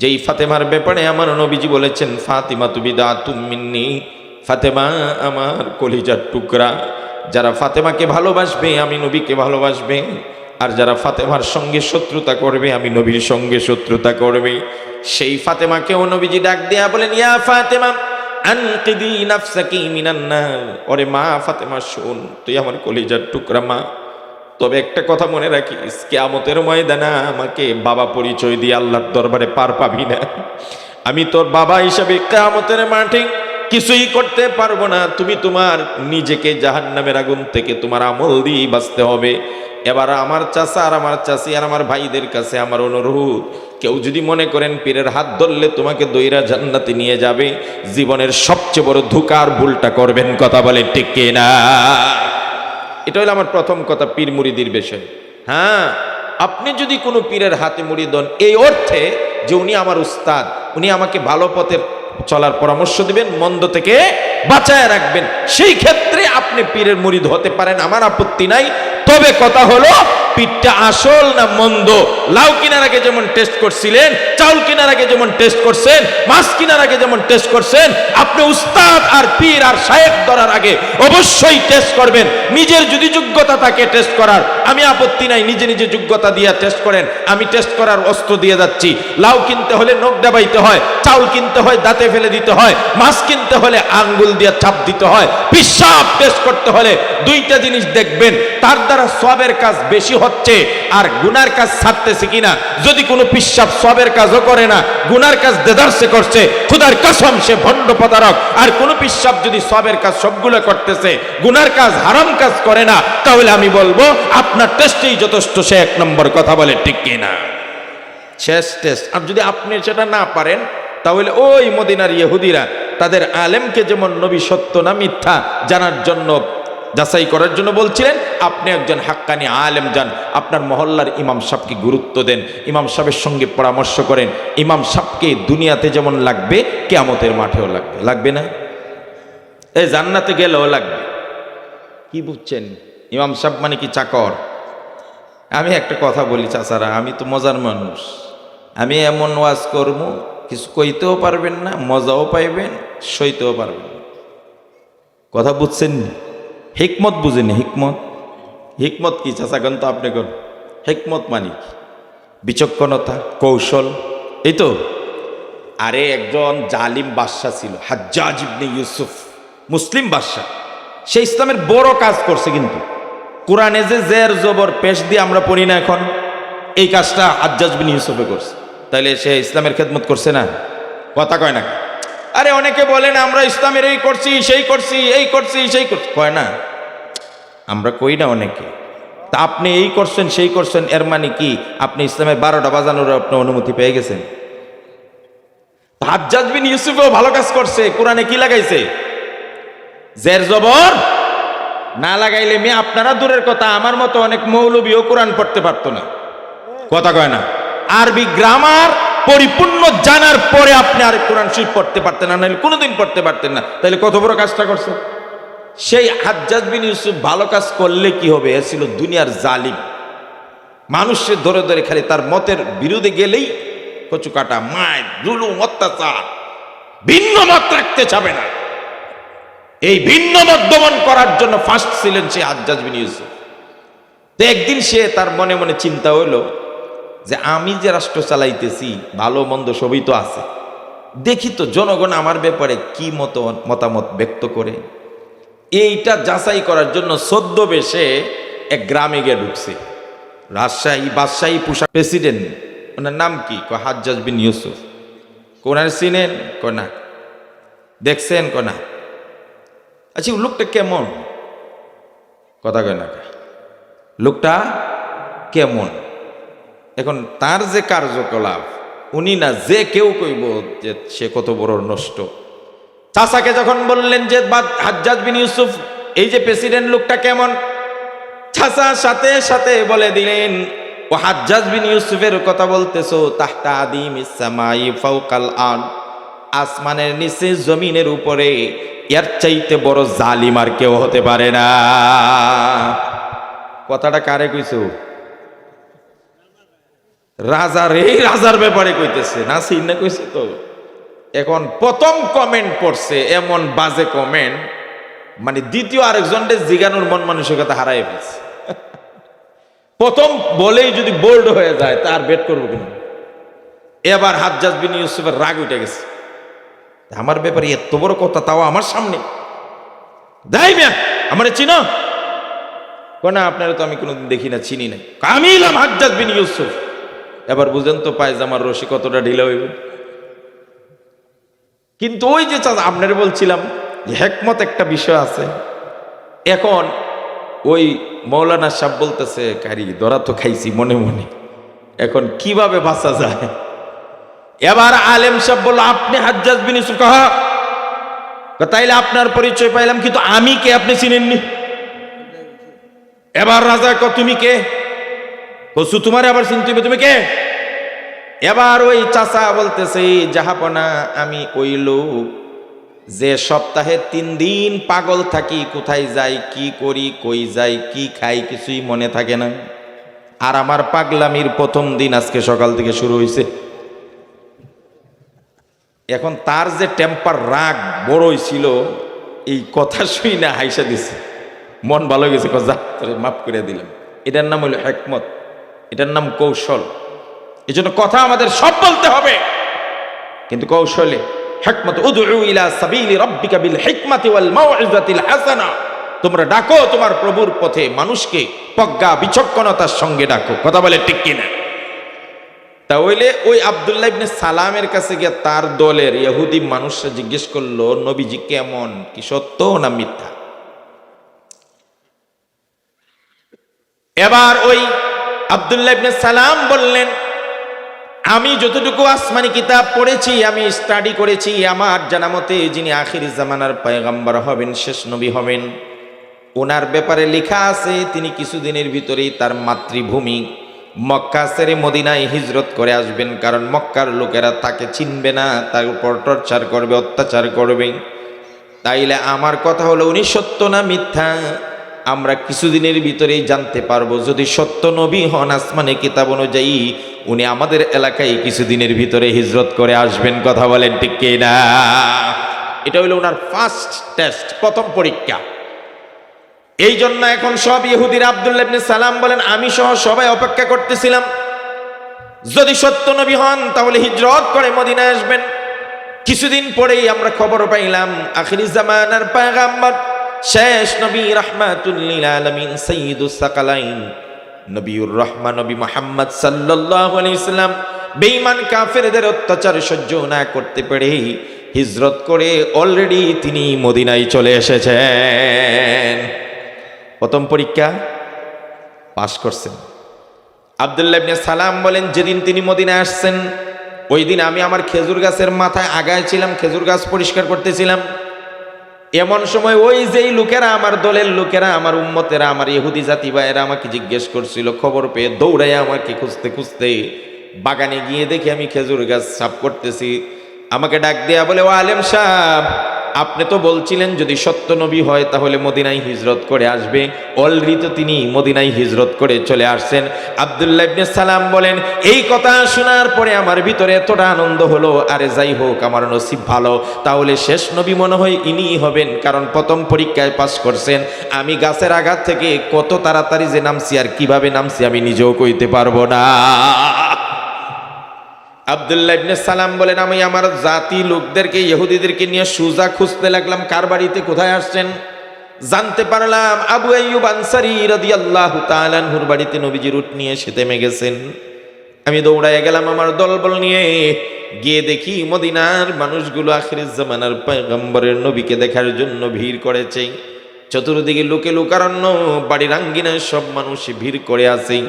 যেই ফাতেমার ব্যাপারে আমার নবীজি বলেছেন, ফাতিমা বিদাতুম মিন্নি, ফাতেমা আমার কলিজার টুকরা। যারা ফাতেমাকে ভালোবাসবে, আমি নবীকে ভালোবাসবে, আর যারা ফাতেমার সঙ্গে শত্রুতা করবে, আমি নবীর সঙ্গে শত্রুতা করবে। সেই ফাতেমাকেও নবীজি ডাক দেয়া বলেন, ইয়া ফাতেমা আনকিদি নাফসাকি মিনান নার। ওরে মা ফাতেমা, শোন, তুই আমার কলিজার টুকরা মা, তবে একটা কথা মনে রাখিস, কিয়ামতের ময়দানে আমাকে বাবা পরিচয় দিয়ে আল্লাহর দরবারে পার পাবি না। আমি তোর বাবা হিসাবে কিয়ামতের মাঠে কিছুই করতে পারবো না। তুমি তোমার নিজেকে জাহান্নামের আগুন থেকে তোমার আমল দিয়ে বাঁচতে হবে। এবার আমার চাচা আর আমার চাচি আর আমার ভাইদের কাছে আমার অনুরোধ, কেউ যদি মনে করেন পীরের হাত ধরলে তোমাকে দইরা জান্নাতে নিয়ে যাবে, জীবনের সবচেয়ে বড় ধোঁকার ভুলটা করবেন। কথা বলে ঠিক কিনা? এটা হলো আমার প্রথম কথা পীর মুরিদির বিষয়। হ্যাঁ, আপনি যদি কোনো পীরের হাতে মুরিদ হন, এই অর্থে যে উনি আমার উস্তাদ, উনি আমাকে ভালো পথে চলার পরামর্শ দিবেন, মন্দ থেকে বাঁচায় রাখবেন, সেই ক্ষেত্রে আপনি পীরের মুরিদ হতে পারেন, আমার আপত্তি নাই। তবে কথা হলো, পীরটা আসল না মন্দ। লাউ কেনার আগে যেমন টেস্ট করছিলেন, চাউল কেনার আগে যেমন টেস্ট করছেন, মাছ কেনার আগে যেমন টেস্ট করছেন, আপনি উস্তাদ আর পীর আর শায়েখ ধরার আগে অবশ্যই টেস্ট করবেন। নিজের যদি যোগ্যতা থাকে টেস্ট করার, আমি আপত্তি নাই, নিজে নিজে যোগ্যতা দিয়ে টেস্ট করেন। আমি টেস্ট করার অস্ত্র দিয়ে যাচ্ছি। লাউ কিনতে হলে নখ দাবাইতে হয়, চাউল কিনতে হয় দাঁতে ফেলে দিতে হয়, মাছ কিনতে হলে আঙ্গুল দিয়ে চাপ দিতে হয়। পিশাব টেস্ট করতে হলে দুইটা জিনিস দেখবেন, তার দ্বারা সওয়াবের কাজ বেশি হচ্ছে আর গুনার কাজ ছাড়তেছে কিনা। যদি কোনো পিশাব সওয়াবের কাজও করে না, গুনার কাজ দেদারসে করছে, খোদার কসম সে ভণ্ড প্রতারক। আর কোনো পিশাব যদি সওয়াবের কাজ সবগুলো করতেছে, গুনার কাজ হারাম কাজ করে না, তাহলে আমি বলবো আপনার টেস্টেই যথেষ্ট। সে এক নম্বর। কথা বলে ঠিক কিনা? শেষ টেস্ট। আর যদি আপনি সেটা না পারেন, তাহলে ওই মদিনার ইহুদিরা তাদের আলেমকে যেমন নবী সত্য না মিথ্যা জানার জন্য, যাচাই করার জন্য বলছিলেন, আপনি একজন হাক্কানি আলেম যান, আপনার মহল্লার ইমাম সাহেবকে গুরুত্ব দেন, ইমাম সাহেবের সঙ্গে পরামর্শ করেন। ইমাম সাহেবকে দুনিয়াতে যেমন লাগবে, কিয়ামতের মাঠেও লাগবে। লাগবে না? এই জান্নাতে গেলেও লাগবে। কি বুঝছেন? ইমাম সাহেব মানে কি চাকর? আমি একটা কথা বলি চাচারা, আমি তো মজার মানুষ। আমি এমন ওয়াজ করব, কিছু কইতেও পারবেন না, মজাও পাইবেন, সইতেও পারবেন না। কথা বুঝছেন? হিকমত বুঝেন? হিকমত, হিকমত কি চাচাগণ? তো আপনি কোন হিকমত মানে কি? বিচক্ষণতা, কৌশল, এই তো। আরে একজন জালিম বাদশা ছিল, হাজ্জাজ ইবনে ইউসুফ, মুসলিম বাদশা। সে ইসলামের বড় কাজ করছে, কিন্তু কোরআনে যে জের জবর পেশ দিয়ে আমরা পড়ি না এখন, এই কাজটা হাজ্জাজ বিন ইউসুফে করছে। তাইলে সে ইসলামের খেদমত করছে না? কথা কয় না? আরে অনেকে বলেন আমরা ইসলামের এই করছি, সেই করছি, এই করছি, সেই করছি, কয় না? আমরা কই না অনেকে। তা আপনি এই করছেন, সেই করছেন, এর মানে কি আপনি ইসলামের 12টা বাজানোর আপনি অনুমতি পেয়ে গেছেন? হাজ্জাজ বিন ইউসুফও ভালো কাজ করছে। কোরআনে কি লাগাইছে? জের জবর না লাগাইলে মেয়ে আপনারা দূরের কথা, আমার মতো অনেক মৌলবীও কোরআন পড়তে পারতো না। কথা কয় না। আরবি গ্রামার পরিপূর্ণ জানার পরে আপনি আর কোরআন শরীফ পড়তে পারতেন না, নাহলে কোনোদিন পড়তে পারতেন না। তাহলে কত বড় কাজটা করছে সেই হাজ্জাজ বিন ইউসুফ। ভালো কাজ করলে কি হবে, এ ছিল দুনিয়ার জালিম। মানুষের ধরে ধরে খালি তার মতের বিরুদ্ধে গেলেই কচু কাটা, মায়ের জুলুম, অত্যাচার, ভিন্ন মত রাখতে চাবে না। এই ভিন্ন মত দমন করার জন্য ফার্স্ট ছিলেন সে হাজ্জাজ বিন ইউসুফ। তো একদিন সে তার মনে মনে চিন্তা হইল যে আমি যে রাষ্ট্র চালাইতেছি, ভালো মন্দ সবই তো আছে, দেখি তো জনগণ আমার ব্যাপারে কি মতামত ব্যক্ত করে। এইটা যাচাই করার জন্য ছদ্মবেশে এক গ্রামে গিয়ে ঢুকছে। বাদশাহী পোশাক প্রেসিডেন্ট, ওনার নাম কি? হাজ্জাজ বিন ইউসুফ। কোনার চিনেন? কোনা দেখছেন? কোনা আচ্ছা, লোকটা কেমন? কথা কয় না, লোকটা কেমন? এখন তার যে কার্যকলাপ, উনি না যে কেউ কইব যে সে কত বড় নষ্ট। চাচাকে যখন বললেন যে হাজ্জাজ বিন ইউসুফ এই যে প্রেসিডেন্ট, লোকটা কেমন, চাচা সাথে সাথে বলে দিলেন, ও হাজ্জাজ বিন ইউসুফের কথা বলতেছো, তাহতা আদিমিস সামাই ফাওকাল আরদ, আসমানের নিচে জমিনের উপরে এর চাইতে বড় জালিম আর কেউ হতে পারে না। কথাটা কারে কইছো? রাজার, এই রাজার ব্যাপারে কইতেছে না, সিন্না কইছে তো। এখন প্রথম কমেন্ট পড়ছে এমন বাজে কমেন্ট, মানে দ্বিতীয় আরেকজনকে জিগানোর মন মানসিকতা হারাই ফেলছে। প্রথম বলেই যদি বোল্ড হয়ে যায় তার বেট করবো কিনা। এবার হাজ্জাজ বিন ইউসুফের রাগ উঠে গেছে, আমার ব্যাপারে এত বড় কথা, তাও আমার সামনে। দাই মিয়া, আমার চিনো? কোনা আপনারা তো আমি কোনোদিন দেখি না, চিনি না। আমি এলাম হাজ্জাজ বিন ইউসুফ। এবার বুঝেন তো পায়জামার রশি কতটা ঢিলা হইব। কিন্তু ওই যে চাচা আপনারা বলছিলাম যে হেকমত একটা বিষয় আছে। এখন ওই মৌলানা সাহেব বলতেছে, কারি ধরা তো খাইছি মনে মনে, এখন কিভাবে বাঁচা যায়। এবার আলেম সাহেব বলল, আপনি হাজ্জাজ বিন ইউসুফ? তাইলে আপনার পরিচয় পাইলাম, কিন্তু আমি কে আপনি চিনেননি। এবার রাজা ক, তুমি কে? কসু তোমার আবার চিনতে হবে, তুমি কে? এবার ওই চাচা বলতেছে, জাহাপনা আমি ওই লোক যে সপ্তাহে 3 দিন পাগল থাকি, কোথায় যাই, কি করি, কই যাই, কি খাই, কিছুই মনে থাকে না। আর আমার পাগলামির প্রথম দিন আজকে সকাল থেকে শুরু হয়েছে। এখন তার যে টেম্পার, রাগ বড়ই ছিল, এই কথা শুই না হাইসা দিছে, মন ভালো গেছে, যা তোরে মাফ করে দিলাম। এটার নাম হইল হেকমত, এটার নাম কৌশল। এই জন্য কথা আমাদের সব বলতে হবে, কিন্তু কৌশলে। হিকমত, উদউ ইলা সাবিলি রাব্বিকা বিল হিকমাতি ওয়াল মাউইযাতিল হাসানা, তোমরা ডাকো তোমার প্রভুর পথে মানুষকে প্রজ্ঞা বিচক্ষণতার সঙ্গে ডাকো। কথা বলে ঠিক কিনা? তাহলে ওই আব্দুল্লাহ ইবনে সালামের কাছে গিয়ে তার দলের ইহুদি মানুষরা জিজ্ঞেস করলো, নবীজি কেমন, কি সত্য না মিথ্যা? এবার ওই আব্দুল্লাহ ইবনে সালাম বললেন, আমি যতটুকু আসমানি কিতাব পড়েছি, আমি স্টাডি করেছি, আমার জানা মতে যিনি আখির জামানার পয়গম্বর হবেন, শেষ নবী হবেন, ওনার ব্যাপারে লেখা আছে তিনি কিছুদিনের ভিতরেই তার মাতৃভূমি মক্কা ছেড়ে মদিনায় হিজরত করে আসবেন। কারণ মক্কার লোকেরা তাকে চিনবে না, তার উপর টর্চার করবে, অত্যাচার করবে। তাইলে আমার কথা হলো, উনি সত্য না মিথ্যা আমরা কিছুদিনের ভিতরেই জানতে পারবো। যদি সত্য নবী হন আসমানে কিতাব অনুযায়ী, উনি আমাদের এলাকায় কিছুদিনের ভিতরে হিজরত করে আসবেন। কথা বলেন ঠিক কি না? এটা হইল ওনার ফার্স্ট টেস্ট, প্রথম পরীক্ষা। এই জন্য এখন সব ইহুদিরা, আব্দুল্লাহ ইবনে সালাম বলেন, আমি সহ সবাই অপেক্ষা করতেছিলাম, যদি সত্য নবী হন তাহলে হিজরত করে মদিনায় আসবেন। কিছুদিন পরেই আমরা খবর পাইলাম আখিরি জামানার পয়গম্বর, শেষ নবী, রাহমাতুল লিল আলামিন, সাইয়্যিদুস সাকালাইন, নবিউর রহমান, নবী মুহাম্মদ সাল্লাল্লাহু আলাইহি সাল্লাম বেঈমান কাফেরদের অত্যাচার সহ্য না করতে পেরে হিজরত করে অলরেডি তিনি মদিনায় চলে এসেছেন। প্রথম পরীক্ষা পাশ করছেন। আব্দুল্লাহ ইবনে সালাম বলেন, যেদিন তিনি মদিনায় আসছেন ওই দিন আমি আমার খেজুর গাছের মাথায় আগায় ছিলাম, খেজুর গাছ পরিষ্কার করতেছিলাম। এমন সময় ওই যেই লোকেরা, আমার দলের লোকেরা, আমার উম্মতেরা, আমার ইহুদি জাতি ভাইয়েরা আমাকে জিজ্ঞেস করছিল, খবর পেয়ে দৌড়াইয়া আমাকে খুঁজতে খুঁজতে বাগানে গিয়ে দেখি আমি খেজুর গাছ সাফ করতেছি। আমাকে ডাক দেয়া বলে, ও আলেম সাহেব, আপনি তো বলছিলেন যদি সত্য নবী হয় তাহলে মদিনায় হিজরত করে আসবে। অলরেডি তো তিনি মদিনায় হিজরত করে চলে আসছেন। আব্দুল্লাহ ইবনে সালাম বলেন, এই কথা শোনার পরে আমার ভিতরে এতটা আনন্দ হলো, আরে যাই হোক, আমার নসিব ভালো, তাহলে শেষ নবী মনে হয় ইনিই হবেন, কারণ প্রথম পরীক্ষায় পাস করছেন। আমি গাছের আঘাত থেকে কত তাড়াতাড়ি যে নামছি আর কিভাবে নামছি আমি নিজেও কইতে পারবো না। আব্দুল্লাহ ইবনে সালাম বলেন, আমি আমার জাতি লোকদেরকে, ইহুদিদেরকে নিয়ে সুজা খুঁজতে লাগলাম কার বাড়িতে কোথায় আসছেন। জানতে পারলাম আবু আইয়ুব আনসারী রাদিয়াল্লাহু তাআলা আনহুর বাড়িতে নবীজির উট নিয়ে এসে থেমে গেছেন। আমি দৌড়ায় গেলাম আমার দলবল নিয়ে, গিয়ে দেখি মদিনার মানুষগুলো আখিরের জামানার পয়গম্বরের নবীকে দেখার জন্য ভিড় করেছে। চতুর্দিকে লোকে লোকারণ্য, বাড়ির আঙ্গিনায় সব মানুষ ভিড় করে আছে।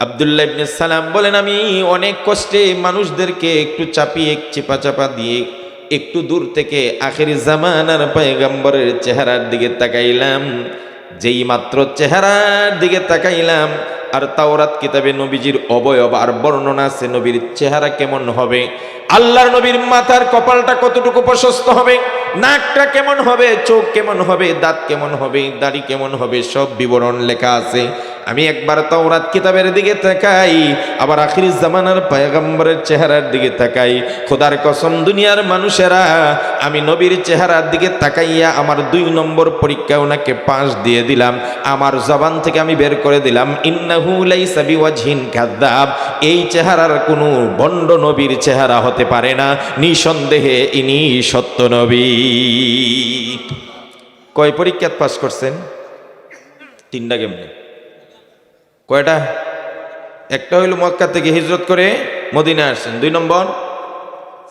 আব্দুল্লাহ ইবনে সালাম বলেন, আমি অনেক কষ্টে মানুষদেরকে একটু চাপিয়ে চেপা চাপা দিয়ে একটু দূর থেকে আখিরি জামানার পয়গম্বরের চেহারার দিকে তাকাইলাম। যেই মাত্র চেহারার দিকে তাকাইলাম, আর তাওরাত কিতাবে নবীজির অবয়ব আর বর্ণনা আছে নবীর চেহারা কেমন হবে, আল্লাহর নবীর মাথার কপালটা কতটুকু প্রশস্ত হবে, নাকটা কেমন হবে, চোখ কেমন হবে, দাঁত কেমন হবে, দাড়ি কেমন হবে, সব বিবরণ লেখা আছে। আমি একবার তাওরাত কিতাবের দিকে তাকাই, আবার আখির জামানার পয়গম্বরের চেহারার দিকে তাকাই। খোদার কসম দুনিয়ার মানুষেরা, আমি নবীর চেহারার দিকে তাকাইয়া আমার 2 নম্বর পরীক্ষা ওনাকে পাস দিয়ে দিলাম। আমার জবান থেকে আমি বের করে দিলাম, ইন্নাহু লাইসা বিওয়াজহিন কাযাব, এই চেহারার কোনো ভণ্ড নবীর চেহারা হতে পারে না, নিঃসন্দেহে ইনি সত্য নবী। কয় পরীক্ষা পাস করছেন? 3টা। কেমনে? কয়টা? একটা হইল মক্কা থেকে হিজরত করে মদিনা আসছেন। 2 নম্বর,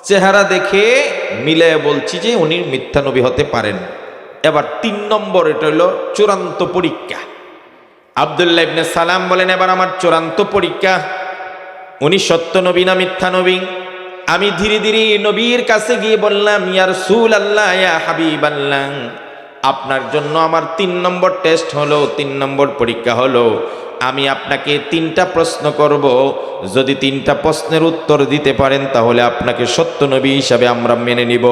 চেহারা দেখে মিলে বলছি যে উনি মিথ্যা নবী হতে পারেন। এবার 3 নম্বর, এটা হইল চূড়ান্ত পরীক্ষা। আব্দুল্লাহ ইবনে সালাম বলেন, এবার আমার চূড়ান্ত পরীক্ষা, উনি সত্য নবী না মিথ্যা নবী। আমি ধীরে ধীরে নবীর কাছে গিয়ে বললাম, ইয়া রাসূলুল্লাহ, ইয়া হাবিবাল্লাহ, আপনার জন্য আমার 3 নম্বর টেস্ট হলো, 3 নম্বর পরীক্ষা হলো। আমি আপনাকে 3টা প্রশ্ন করব, যদি 3টা প্রশ্নের উত্তর দিতে পারেন তাহলে আপনাকে সত্য নবী হিসাবে আমরা মেনে নিব,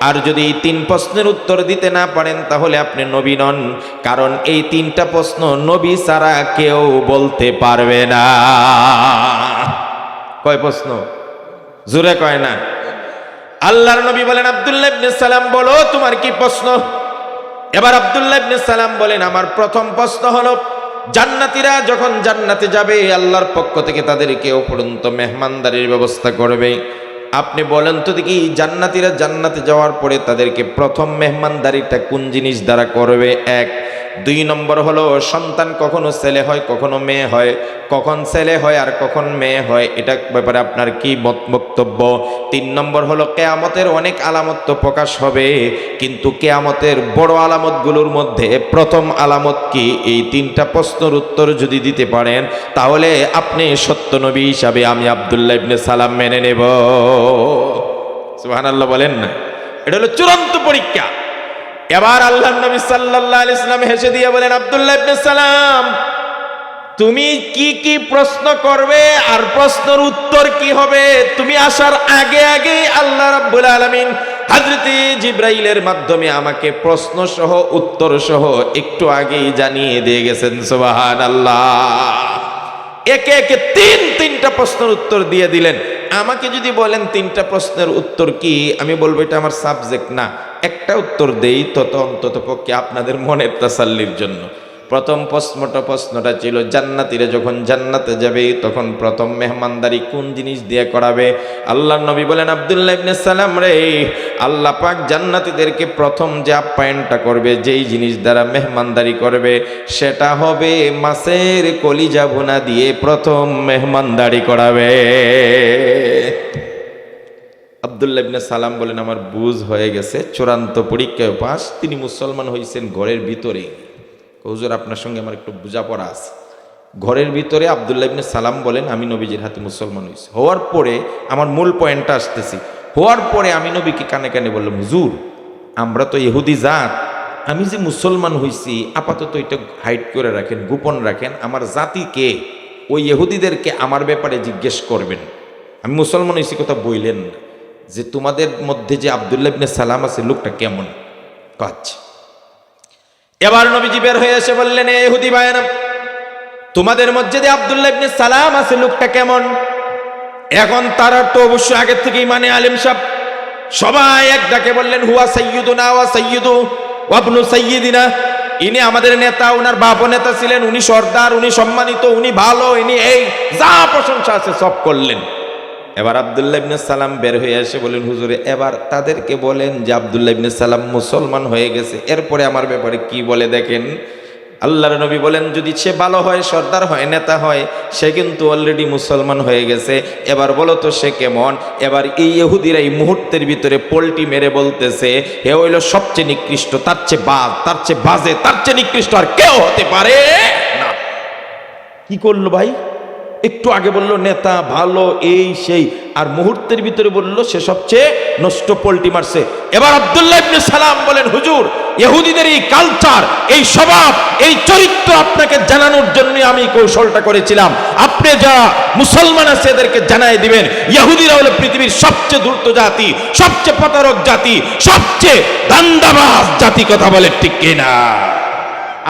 আর যদি এই 3 প্রশ্নের উত্তর দিতে না পারেন তাহলে আপনি নবী নন, কারণ এই 3টা প্রশ্ন নবী ছাড়া কেউ বলতে পারবে না। কয় প্রশ্ন? জোরে কয় না। আল্লাহর নবী বলেন, আব্দুল্লাহ ইবনে সালাম বলো তোমার কি প্রশ্ন? এবার আব্দুল্লাহ ইবনে সালাম বলেন, আমার প্রথম প্রশ্ন হলো, জান্নাতীরা যখন জান্নাতে যাবে আল্লাহর পক্ষ থেকে তাদেরকে উপরন্ত মেহমানদারির ব্যবস্থা করবে। আপনি বলেন তো দেখি, জান্নাতীরা জান্নাতে যাওয়ার পরে তাদেরকে প্রথম মেহমানদারিটা কোন জিনিস দ্বারা করবে? 1। 2 নম্বর হলো, সন্তান কখনো ছেলে হয় কখনো মেয়ে হয়, কখন ছেলে হয় আর কখন মেয়ে হয়, এটা ব্যাপারে আপনার কি বক্তব্য? 3 নম্বর হলো, কিয়ামতের অনেক আলামত তো প্রকাশ হবে, কিন্তু কিয়ামতের বড় আলামতগুলোর মধ্যে প্রথম আলামত কি? এই 3টা প্রশ্নের উত্তর যদি দিতে পারেন তাহলে আপনি সত্য নবী হিসাবে আমি আব্দুল্লাহ ইবনে সালাম মেনে নেব। সুবহানাল্লাহ বলেন না? এটা হলো চূড়ান্ত পরীক্ষা। এবার আল্লাহর নবী সাল্লাল্লাহু আলাইহি ওয়াসাল্লাম হেসে দিয়ে বলেন, আব্দুল্লাহ ইবনে সালাম, তুমি কি কি প্রশ্ন করবে আর প্রশ্নের উত্তর কি হবে, তুমি আসার আগে আগে আল্লাহ রাব্বুল আলামিন হযরতে জিবরাইলের মাধ্যমে আমাকে প্রশ্ন সহ উত্তর সহ একটু আগেই জানিয়ে দিয়ে গেছেন। সুবহানাল্লাহ। একে একে 3টা প্রশ্নের উত্তর দিয়ে দিলেন। আমাকে যদি বলেন 3টা প্রশ্নের উত্তর কি, আমি বলবো এটা আমার সাবজেক্ট না, একটা উত্তর দেই তত অন্তত পক্ষে আপনাদের মনের তাসাল্লির জন্য। প্রথম প্রশ্নটা ছিল, জান্নাতীরা যখন জান্নাতে যাবে তখন প্রথম মেহমানদারি কোন জিনিস দিয়ে করাবে? আল্লাহর নবী বলেন, আব্দুল্লাহ ইবনে সালাম রে, আল্লাহ পাক জান্নাতীদেরকে প্রথম যে আপ্যায়নটা করবে, যেই জিনিস দ্বারা মেহমানদারি করবে, সেটা হবে মাছের কলিজা ভুনা দিয়ে প্রথম মেহমানদারি করাবে। আব্দুল্লাহ ইবনে সালাম বলেন, আমার বুঝ হয়ে গেছে, চূড়ান্ত পরীক্ষায় পাস। তিনি মুসলমান হয়েছেন ঘরের ভিতরে। হুজুর আপনার সঙ্গে আমার একটু বোঝাপড়া আছে। ঘরের ভিতরে আব্দুল্লাহ ইবনে সালাম বলেন, আমি নবীজির হাতে মুসলমান হয়েছি। হওয়ার পরে আমার মূল পয়েন্টটা আসতেছি, হওয়ার পরে আমি নবীকে কানে কানে বললাম, হুজুর আমরা তো ইহুদি জাত, আমি যে মুসলমান হইছি আপাতত এটা হাইড করে রাখেন, গোপন রাখেন, আমার জাতিকে ওই ইহুদিদেরকে আমার ব্যাপারে জিজ্ঞেস করবেন। আমি মুসলমান হইছি কথা বইলেন না, যে তোমাদের মধ্যে যে আব্দুল্লাহ ইবনে সালাম আছে লোকটা কেমন কাজ। এবার নবীজি বের হয়ে এসে বললেন, এ ইহুদি ভাইয়েরা, তোমাদের মধ্যে যে আব্দুল্লাহ ইবনে সালাম আছে লোকটা কেমন? এখন তারা তো অবশ্যই আগের থেকেই মানে আলেম সাহেব সবাই এক ডাকে বললেন, হুয়া সাইয়্যিদুনা ওয়া সাইয়্যিদু ওয়া ইবনু সাইয়্যিদিনা, ইনি আমাদের নেতা, ওনার বাপও নেতা ছিলেন, উনি সর্দার, উনি সম্মানিত, উনি ভালো, ইনি এই যা প্রশংসা আছে সব করলেন। এবার আব্দুল্লাহ ইবনে সালাম বের হয়ে এসে বলেন, হুজুরে এবার তাদেরকে বলেন যে আব্দুল্লাহ ইবনে সালাম মুসলমান হয়ে গেছে, এরপরে আমার ব্যাপারে কি বলে দেখেন। আল্লাহর নবী বলেন, যদি সে ভালো হয়, সর্দার হয়, নেতা হয়, সে কিন্তু অলরেডি মুসলমান হয়ে গেছে, এবার বলো তো সে কেমন। এবার এই ইহুদিরা এই মুহূর্তের ভিতরে পোল্টি মেরে বলতেছে, হে হইল সবচেয়ে নিকৃষ্ট, তার চেয়ে বাজ, তার চেয়ে বাজে, তার চেয়ে নিকৃষ্ট আর কেউ হতে পারে না। কি করলো ভাই? একটু আগে বললো নেতা ভালো, এই সেই, আর মুহূর্তের ভিতরে বললো সে সবচেয়ে নষ্ট, পোল্টি মারছে। এবার আব্দুল্লাহ ইবনে সালাম বলেন, হুজুর ইহুদিদের এই কালচার, এই স্বভাব, এই চরিত্র আপনাকে জানানোর জন্য আমি কৌশলটা করেছিলাম। আপনি যা মুসলমান আছে এদেরকে জানাই দিবেন, ইহুদিরা হলো পৃথিবীর সবচেয়ে ধূর্ত জাতি, সবচেয়ে প্রতারক জাতি, সবচেয়ে দান্দাবাজ জাতি। কথা বলে ঠিক কিনা?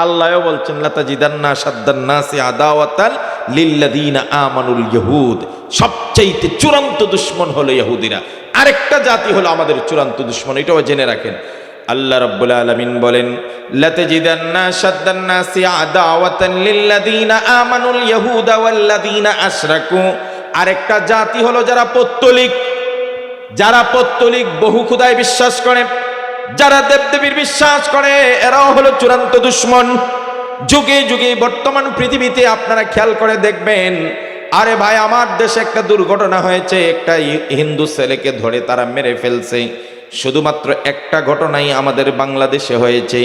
আল্লাহও বলছেন, লাতাজিদান্না শাদ্দান নাসি আদাওয়াতাল লিল্লাযিনা আমানুল ইহুদ, সবচেয়ে চূড়ান্ত দুশমন হলো ইহুদিরা। আরেকটা জাতি হলো আমাদের চূড়ান্ত দুশমন, এটাও জেনে রাখেন। আল্লাহ রাব্বুল আলামিন বলেন, লাতাজিদান্না শাদ্দান নাসি আদাওয়াতান লিল্লাযিনা আমানুল ইহুদা ওয়াল্লাযিনা আশরাকু, আরেকটা জাতি হলো যারা পৌত্তলিক, যারা পৌত্তলিক বহু খোদায় বিশ্বাস করে, যারা দেবদেবীর বিশ্বাস করে, এরাও হলো চূড়ান্ত দুশমন। যুগে যুগে বর্তমান পৃথিবীতে আপনারা খেয়াল করে দেখবেন, আরে ভাই আমার দেশে একটা দুর্ঘটনা হয়েছে, একটা হিন্দু ছেলেকে ধরে তারা মেরে ফেলছে। শুধুমাত্র একটা ঘটনাই আমাদের বাংলাদেশে হয়েছে,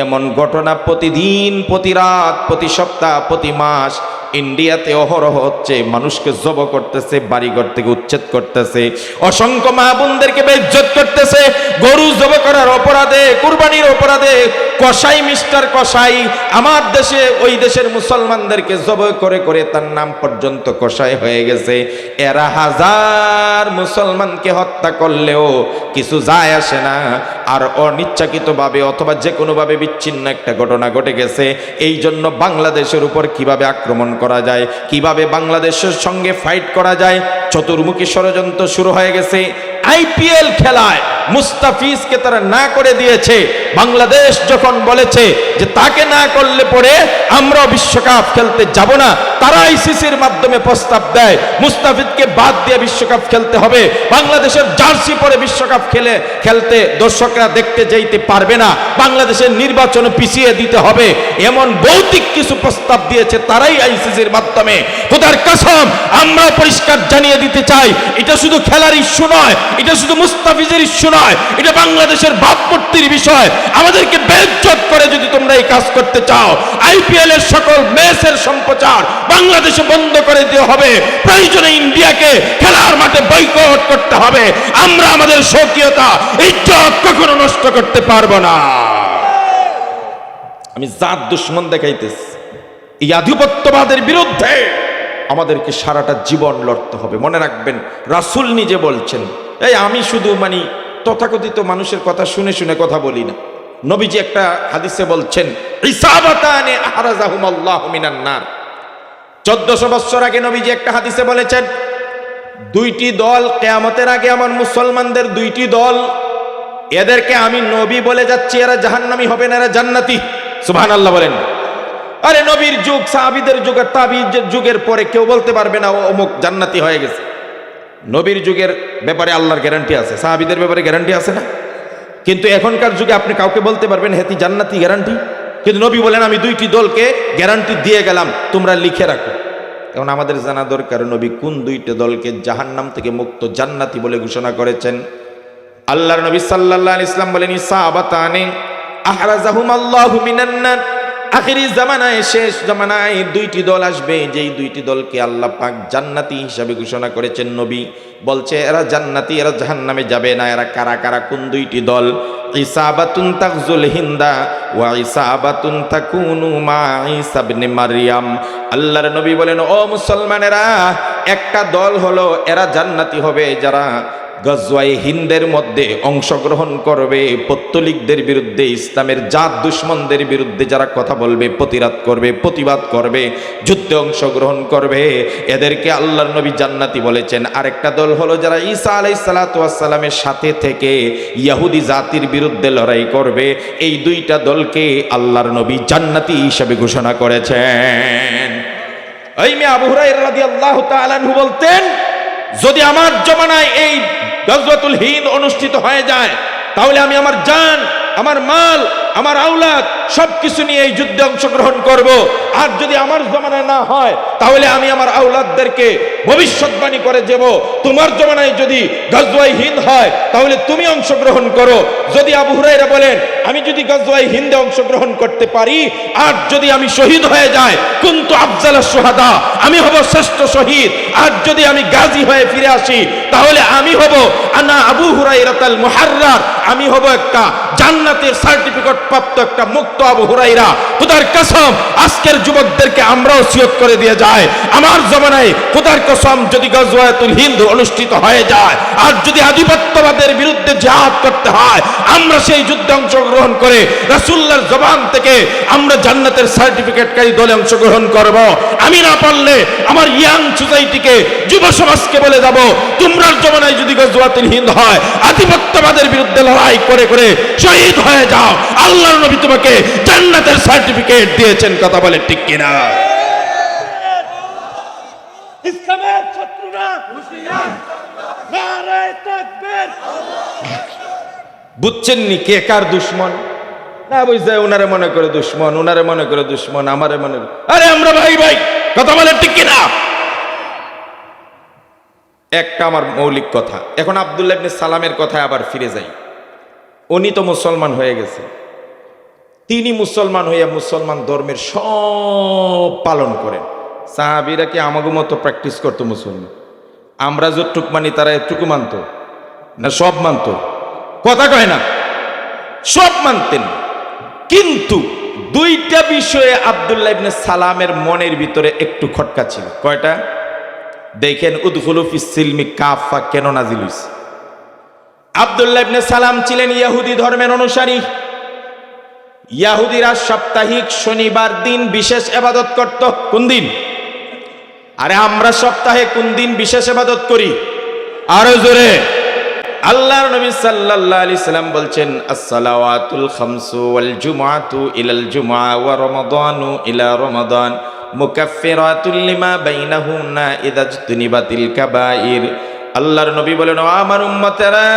এমন ঘটনা প্রতিদিন, প্রতি রাত, প্রতি সপ্তাহ, প্রতি মাস ইন্ডিয়াতে অহরহ হচ্ছে। মানুষকে জব করতেছে, বাড়িঘর থেকে উচ্ছেদ করতেছে, অসংখ্য মা বোনদেরকে বেইজ্জত করতেছে, গরু জব করার অপরাধে, কুরবানির অপরাধে কসাই মিস্টার কসাই আমার দেশে ওই দেশের মুসলমানদেরকে জব করে করে তার নাম পর্যন্ত কসাই হয়ে গেছে। এরা হাজার মুসলমানকে হত্যা করলেও কিছু যায় আসে না। আর অনিচ্ছাকৃতভাবে অথবা যে কোনোভাবে বিচ্ছিন্ন একটা ঘটনা ঘটে গেছে। এই জন্য বাংলাদেশের উপর কিভাবে আক্রমণ করা যায়, কিভাবে বাংলাদেশের সঙ্গে ফাইট করা যায়, চতুর্মুখী ষড়যন্ত্র শুরু হয়ে গেছে। আইপিএল খেলায় মুস্তাফিজকে তারা না করে দিয়েছে। বাংলাদেশ যখন বলেছে যে তাকে না করলে পরে আমরা বিশ্বকাপ খেলতে যাব না, তারা আইসিসির মাধ্যমে প্রস্তাব দেয় মুস্তাফিজকে বাদ দিয়ে বিশ্বকাপ খেলতে হবে। বাংলাদেশের জার্সি পরে বিশ্বকাপ খেলতে দর্শকরা দেখতে যেতে পারবে না, বাংলাদেশের নির্বাচন পিছিয়ে দিতে হবে, এমন ভৌতিক কিছু প্রস্তাব দিয়েছে তারাই আইসিসির মাধ্যমে। খোদার কসম, আমরা পরিষ্কার জানিয়ে দিতে চাই, এটা শুধু খেলার ইস্যু নয়, এটা শুধু মুস্তাফিজের ইস্যু নয়, এটা বাংলাদেশের ভাবমূর্তির বিষয়। আমাদেরকে বেইজ্জত করে যদি তোমরা এই কাজ করতে চাও, আইপিএল এর সকল ম্যাচের সম্প্রচার বাংলাদেশে বন্ধ করে দিতে হবে, প্রয়োজনে ইন্ডিয়াকে খেলার মাঠে বয়কট করতে হবে। আমরা আমাদের স্বকীয়তা, ইজ্জত কখনো নষ্ট করতে পারবো না। আমি জাত দুশ্মন দেখাইতেছি, এই আধিপত্যবাদের বিরুদ্ধে আমাদেরকে সারাটা জীবন লড়তে হবে। মনে রাখবেন, রাসূল নিজে বলছেন, এই আমি শুধু তথাকথিত মানুষের কথা শুনে শুনে কথা বলি না। নবীজি একটা হাদিসে বলছেন, ইসাবাতানে আহরাজাহুমাল্লাহু মিনান নার। 1400 বছর আগে নবীজি একটা হাদিসে বলেছেন, দুইটি দল কিয়ামতের আগে আমার মুসলমানদের দুইটি দল, এদেরকে আমি নবী বলে যাচ্ছি, এরা জাহান্নামী হবে না, এরা জান্নাতি। সুবহানাল্লাহ বলেন। আরে নবীর যুগ, সাহাবীদের যুগ আর তাবিঈদের যুগের পরে কেউ বলতে পারবে না ও অমুক জান্নাতি হয়ে গেছে। নবীর যুগের ব্যাপারে আল্লাহর গ্যারান্টি আছে, সাহাবীদের ব্যাপারে গ্যারান্টি আছে না? কিন্তু এখনকার যুগে আপনি কাউকে বলতে পারবেন হেতি জান্নাতি, গ্যারান্টি? কিন্তু নবী বলেন, আমি দুইটি দলকে গ্যারান্টি দিয়ে গেলাম, তোমরা লিখে রাখো। এখন আমাদের জানা দরকার নবী কোন দুইটা দলকে জাহান্নাম থেকে মুক্ত জান্নাতি বলে ঘোষণা করেছেন। আল্লাহর নবী সাল্লাল্লাহু আলাইহি ওয়াসাল্লাম বলেন, ইসাবাতানে আহরাজাহুমাল্লাহু মিনান নার। আখিরি জামানায়, শেষ জামানায় দুইটি দল আসবে, যেই দুইটি দলকে আল্লাহ পাক জান্নাতি হিসাবে ঘোষণা করেছেন। নবী বলছে এরা জান্নাতি, এরা জাহান্নামে যাবে না। এরা কারা কারা, কোন দুইটি দল? ইসাবাতুন তাগজুল হিন্দা ওয়া ইসাবাতুন তাকুনু মা ঈসা ইবনে মারইয়াম। আল্লাহর নবী বলেন, ও মুসলমানেরা, একটা দল হলো এরা জান্নাতি হবে যারা গজওয়ায়ে হিন্দের মধ্যে অংশগ্রহণ করবে, পত্তলিকদের বিরুদ্ধে, ইসলামের জাত দুশ্মনদের বিরুদ্ধে যারা কথা বলবে, প্রতিবাদ করবে, যুদ্ধে অংশগ্রহণ করবে, এদেরকে আল্লাহর নবী জান্নাতি বলেছেন। আরেকটা দল হলো যারা ঈসা আলাইহিস সালাতু ওয়াস সালামের সাথে থেকে ইহুদি জাতির বিরুদ্ধে লড়াই করবে। এই দুইটা দলকে আল্লাহর নবী জান্নাতি হিসেবে ঘোষণা করেছেন। এই মেয়ে আবু হুরায়রা রাদিয়াল্লাহু তাআলা আনহু বলতেন, যদি আমার জমানায় এই গজওয়াতুল হিন্দ অনুষ্ঠিত হয়ে যায়, তাহলে আমি আমার জান, আমার মাল, আমার আওলাদ সবকিছু নিয়ে এই যুদ্ধে অংশগ্রহণ করব। আর যদি আমার জমানায় না হয়, তাহলে আমি আমার আওলাদদেরকে ভবিষ্যৎবাণী করে দেব, তোমার জমানায় যদি গজওয়ায়ে হিন্দ হয় তাহলে তুমি অংশগ্রহণ করো। যদি আবু হুরায়রা বলেন, আমি যদি গজওয়ায়ে হিন্দে অংশগ্রহণ করতে পারি আর যদি আমি শহীদ হয়ে যাই, কুনতু আফজালাশ শুহাদা, আমি হব শ্রেষ্ঠ শহীদ। আর যদি আমি গাজী হয়ে ফিরে আসি, তাহলে আমি হব আনা আবু হুরায়রাতাল মুহাররার, আমি হব একটা জান্নাতের সার্টিফিকেট প্রাপ্ত একটা মুক্ত আবু হুরায়রা। খোদার কসম, আজকের যুবকদেরকে আমরা ওসিয়ত করে দিয়ে যায়, আমার জমানায় খোদার কসম যদি গজওয়াতুল হিন্দ অনুষ্ঠিত হয়ে যায় আর যদি আধিপত্যবাদের বিরুদ্ধে জিহাদ করতে হয়, আমরা সেই যুদ্ধে অংশগ্রহণ করে রাসূলুল্লাহর জবান থেকে আমরা জান্নাতের সার্টিফিকেটকারী দলে অংশগ্রহণ করব। আমি না পারলে আমার ইয়াং সোসাইটিকে, যুব সমাজকে বলে যাব, তোমরা জমানায় যদি গজওয়াতুল হিন্দ হয়, আধিপত্যবাদের বিরুদ্ধে লড়াই করে করে শহীদ হয়ে যাও, আল্লাহর নবী তোমাকে জান্নাতের সার্টিফিকেট দিয়েছেন। কথা বলে ঠিক কিনা? ইসলামের শত্রুরা হুঁশিয়ার, নারে তাকবীর। বুঝছেন নি কে কার দুশমন? না বুঝছে, ওনারে মনে করে দুশমন, ওনারে মনে করে দুশমন, আমারে মনে করে, আরে আমরা ভাই ভাই। কথা বলে ঠিক কিনা? একটা আমার মৌলিক কথা। এখন আব্দুল্লাহ ইবনে সালামের কথায় আবার ফিরে যাই। উনি তো মুসলমান হয়ে গেছে, তিনি মুসলমান হইয়া মুসলমান ধর্মের সব পালন করেন। সাহাবীরা কি আমাগো মতো প্র্যাকটিস করতো মুসলমান? আমরা যতটুক মানি তারা এতটুকু মানতো না? সব মানতো? কথা কয় না, সব মানতেন। কিন্তু দুইটা বিষয়ে আব্দুল্লাহ ইবনে সালামের মনের ভিতরে একটু খটকা ছিল। কয়টা? দেখেন, উদখুলু ফিস সিলমি কাফা কেন নাজিল হইছে? আব্দুল্লাহ ইবনে সালাম ছিলেন ইহুদি ধর্মের অনুসারী। ইহুদিরা সাপ্তাহিক শনিবার দিন বিশেষ ইবাদত করত। কোন দিন? আরে আমরা সপ্তাহে কোন দিন বিশেষ ইবাদত করি? আরো জোরে। আল্লাহর নবী সাল্লাল্লাহু আলাইহি সাল্লাম বলছেন, as-salawatul khamsu wal jumu'atu ilal jumu'ah wa ramadanu ila ramadan মুকাফফিরাতুল লিমা বাইনাহুন্না ইযা ইজতুনিবাতিল কাবাইর। আল্লাহর নবী বলেন, ও আমার উম্মতেরা,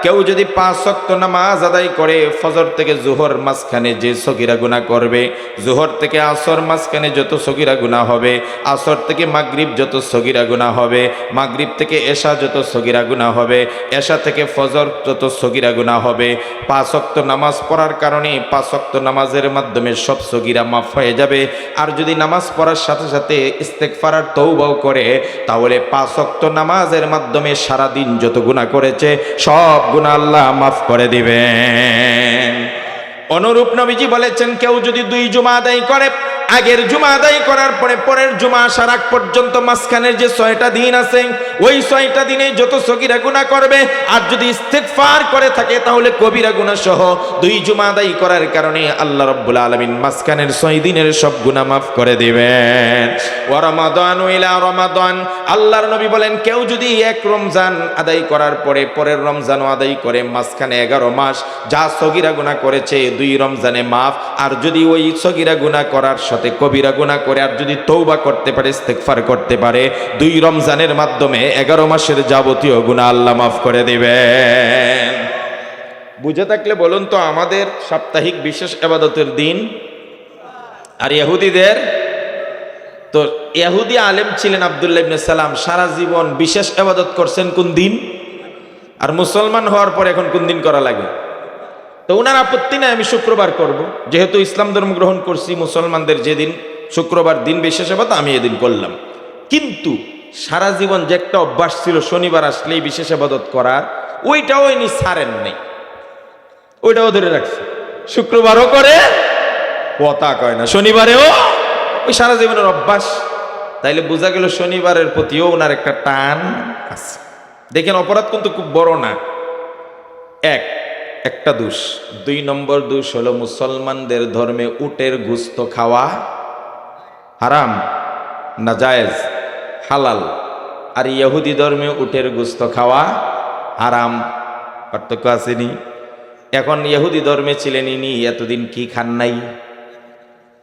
কেউ যদি 5 ওয়াক্ত নামাজ আদায় করে, ফজর থেকে জোহর মাঝখানে যে সগীরা গুনাহ করবে, জোহর থেকে আসর মাঝখানে যত সগীরা গুনাহ হবে, আসর থেকে মাগরিব যত সগীরা গুনাহ হবে, মাগরিব থেকে এশা যত সগীরা গুনাহ হবে, এশা থেকে ফজর যত সগীরা গুনাহ হবে, 5 ওয়াক্ত নামাজ পড়ার কারণে 5 ওয়াক্ত নামাজের মাধ্যমে সব সগীরা মাফ হয়ে যাবে। আর যদি নামাজ পড়ার সাথে সাথে ইস্তেগফার আর তওবাও করে, তাহলে 5 ওয়াক্ত নামাজের মাধ্যমে সারা দিন যত গুনাহ করেছে সব গুনাহ আল্লাহ মাফ করে দিবেন। অনুরূপ নবীজি বলেছেন, কেউ যদি 2 জুমা আদায় করে, আগের জুমা আদায় করার পরে পরের জুমা আসার আগ পর্যন্ত মাঝখানের যে 6টা দিন আছে, ওই 6টা দিনে যত সগীরা গুনাহ করবে, আর যদি ইস্তেগফার করে থাকে তাহলে কবিরা গুনাহ সহ 2 জুমা আদায় করার কারণে আল্লাহ রাব্বুল আলামিন মাঝখানের 6 দিনের সব গুনাহ মাফ করে দিবেন। ওয়া রমাদানু ইলা রমাদান, আল্লাহর নবী বলেন, কেউ যদি এক রমজান আদায় করার পরে পরের রমজানও আদায় করে, মাঝখানে 11 মাস যা সগীরা গুনাহ করেছে 2 রমজানে মাফ। আর যদি ওই সগীরা গুনাহ করার সাথে কবিরা গুনাহ করে আর যদি তওবা করতে পারে, ইস্তেগফার করতে পারে, 2 রমজানের মাধ্যমে 11 মাসের যাবতীয় গুনাহ আল্লাহ মাফ করে দিবেন। বুঝে থাকলে বলুন তো, আমাদের সাপ্তাহিক বিশেষ ইবাদতের দিন আর ইহুদিদের? তো ইহুদি আলেম ছিলেন আব্দুল্লাহ ইবনে সালাম, সারা জীবন বিশেষ ইবাদত করছেন কোন দিন? আর মুসলমান হওয়ার পর এখন কোন দিন করা লাগে? তো ওনার আপত্তি নাই, আমি শুক্রবার করব, যেহেতু ইসলাম ধর্ম গ্রহণ করছি, মুসলমানদের যেদিন শুক্রবার দিন বিশেষ ইবাদত, আমি এদিন করলাম। কিন্তু সারা জীবন যে একটা অভ্যাস ছিল শনিবার আসলেই বিশেষ ইবাদত করার, ওইটাও ইনি ছাড়েন নাই। ওইটাও ধরে রাখছে, শুক্রবারও করে, কথা কয় না, শনিবারেও, ওই সারা জীবনের অভ্যাস। তাইলে বোঝা গেল শনিবারের প্রতিও ওনার একটা টান আছে। দেখেন অপরাধ কিন্তু খুব বড় না, একটা দোষ। 2 নম্বর দোষ হলো মুসলমানদের ধর্মে উটের গোশত খাওয়া হারাম, নাজায়েজ, হালাল। আর ইহুদি ধর্মে উটের গোশত খাওয়া হারাম। পার্থক্য আসেনি? এখন ইহুদি ধর্মে ছিলেন ইনি, এতদিন কি খান নাই?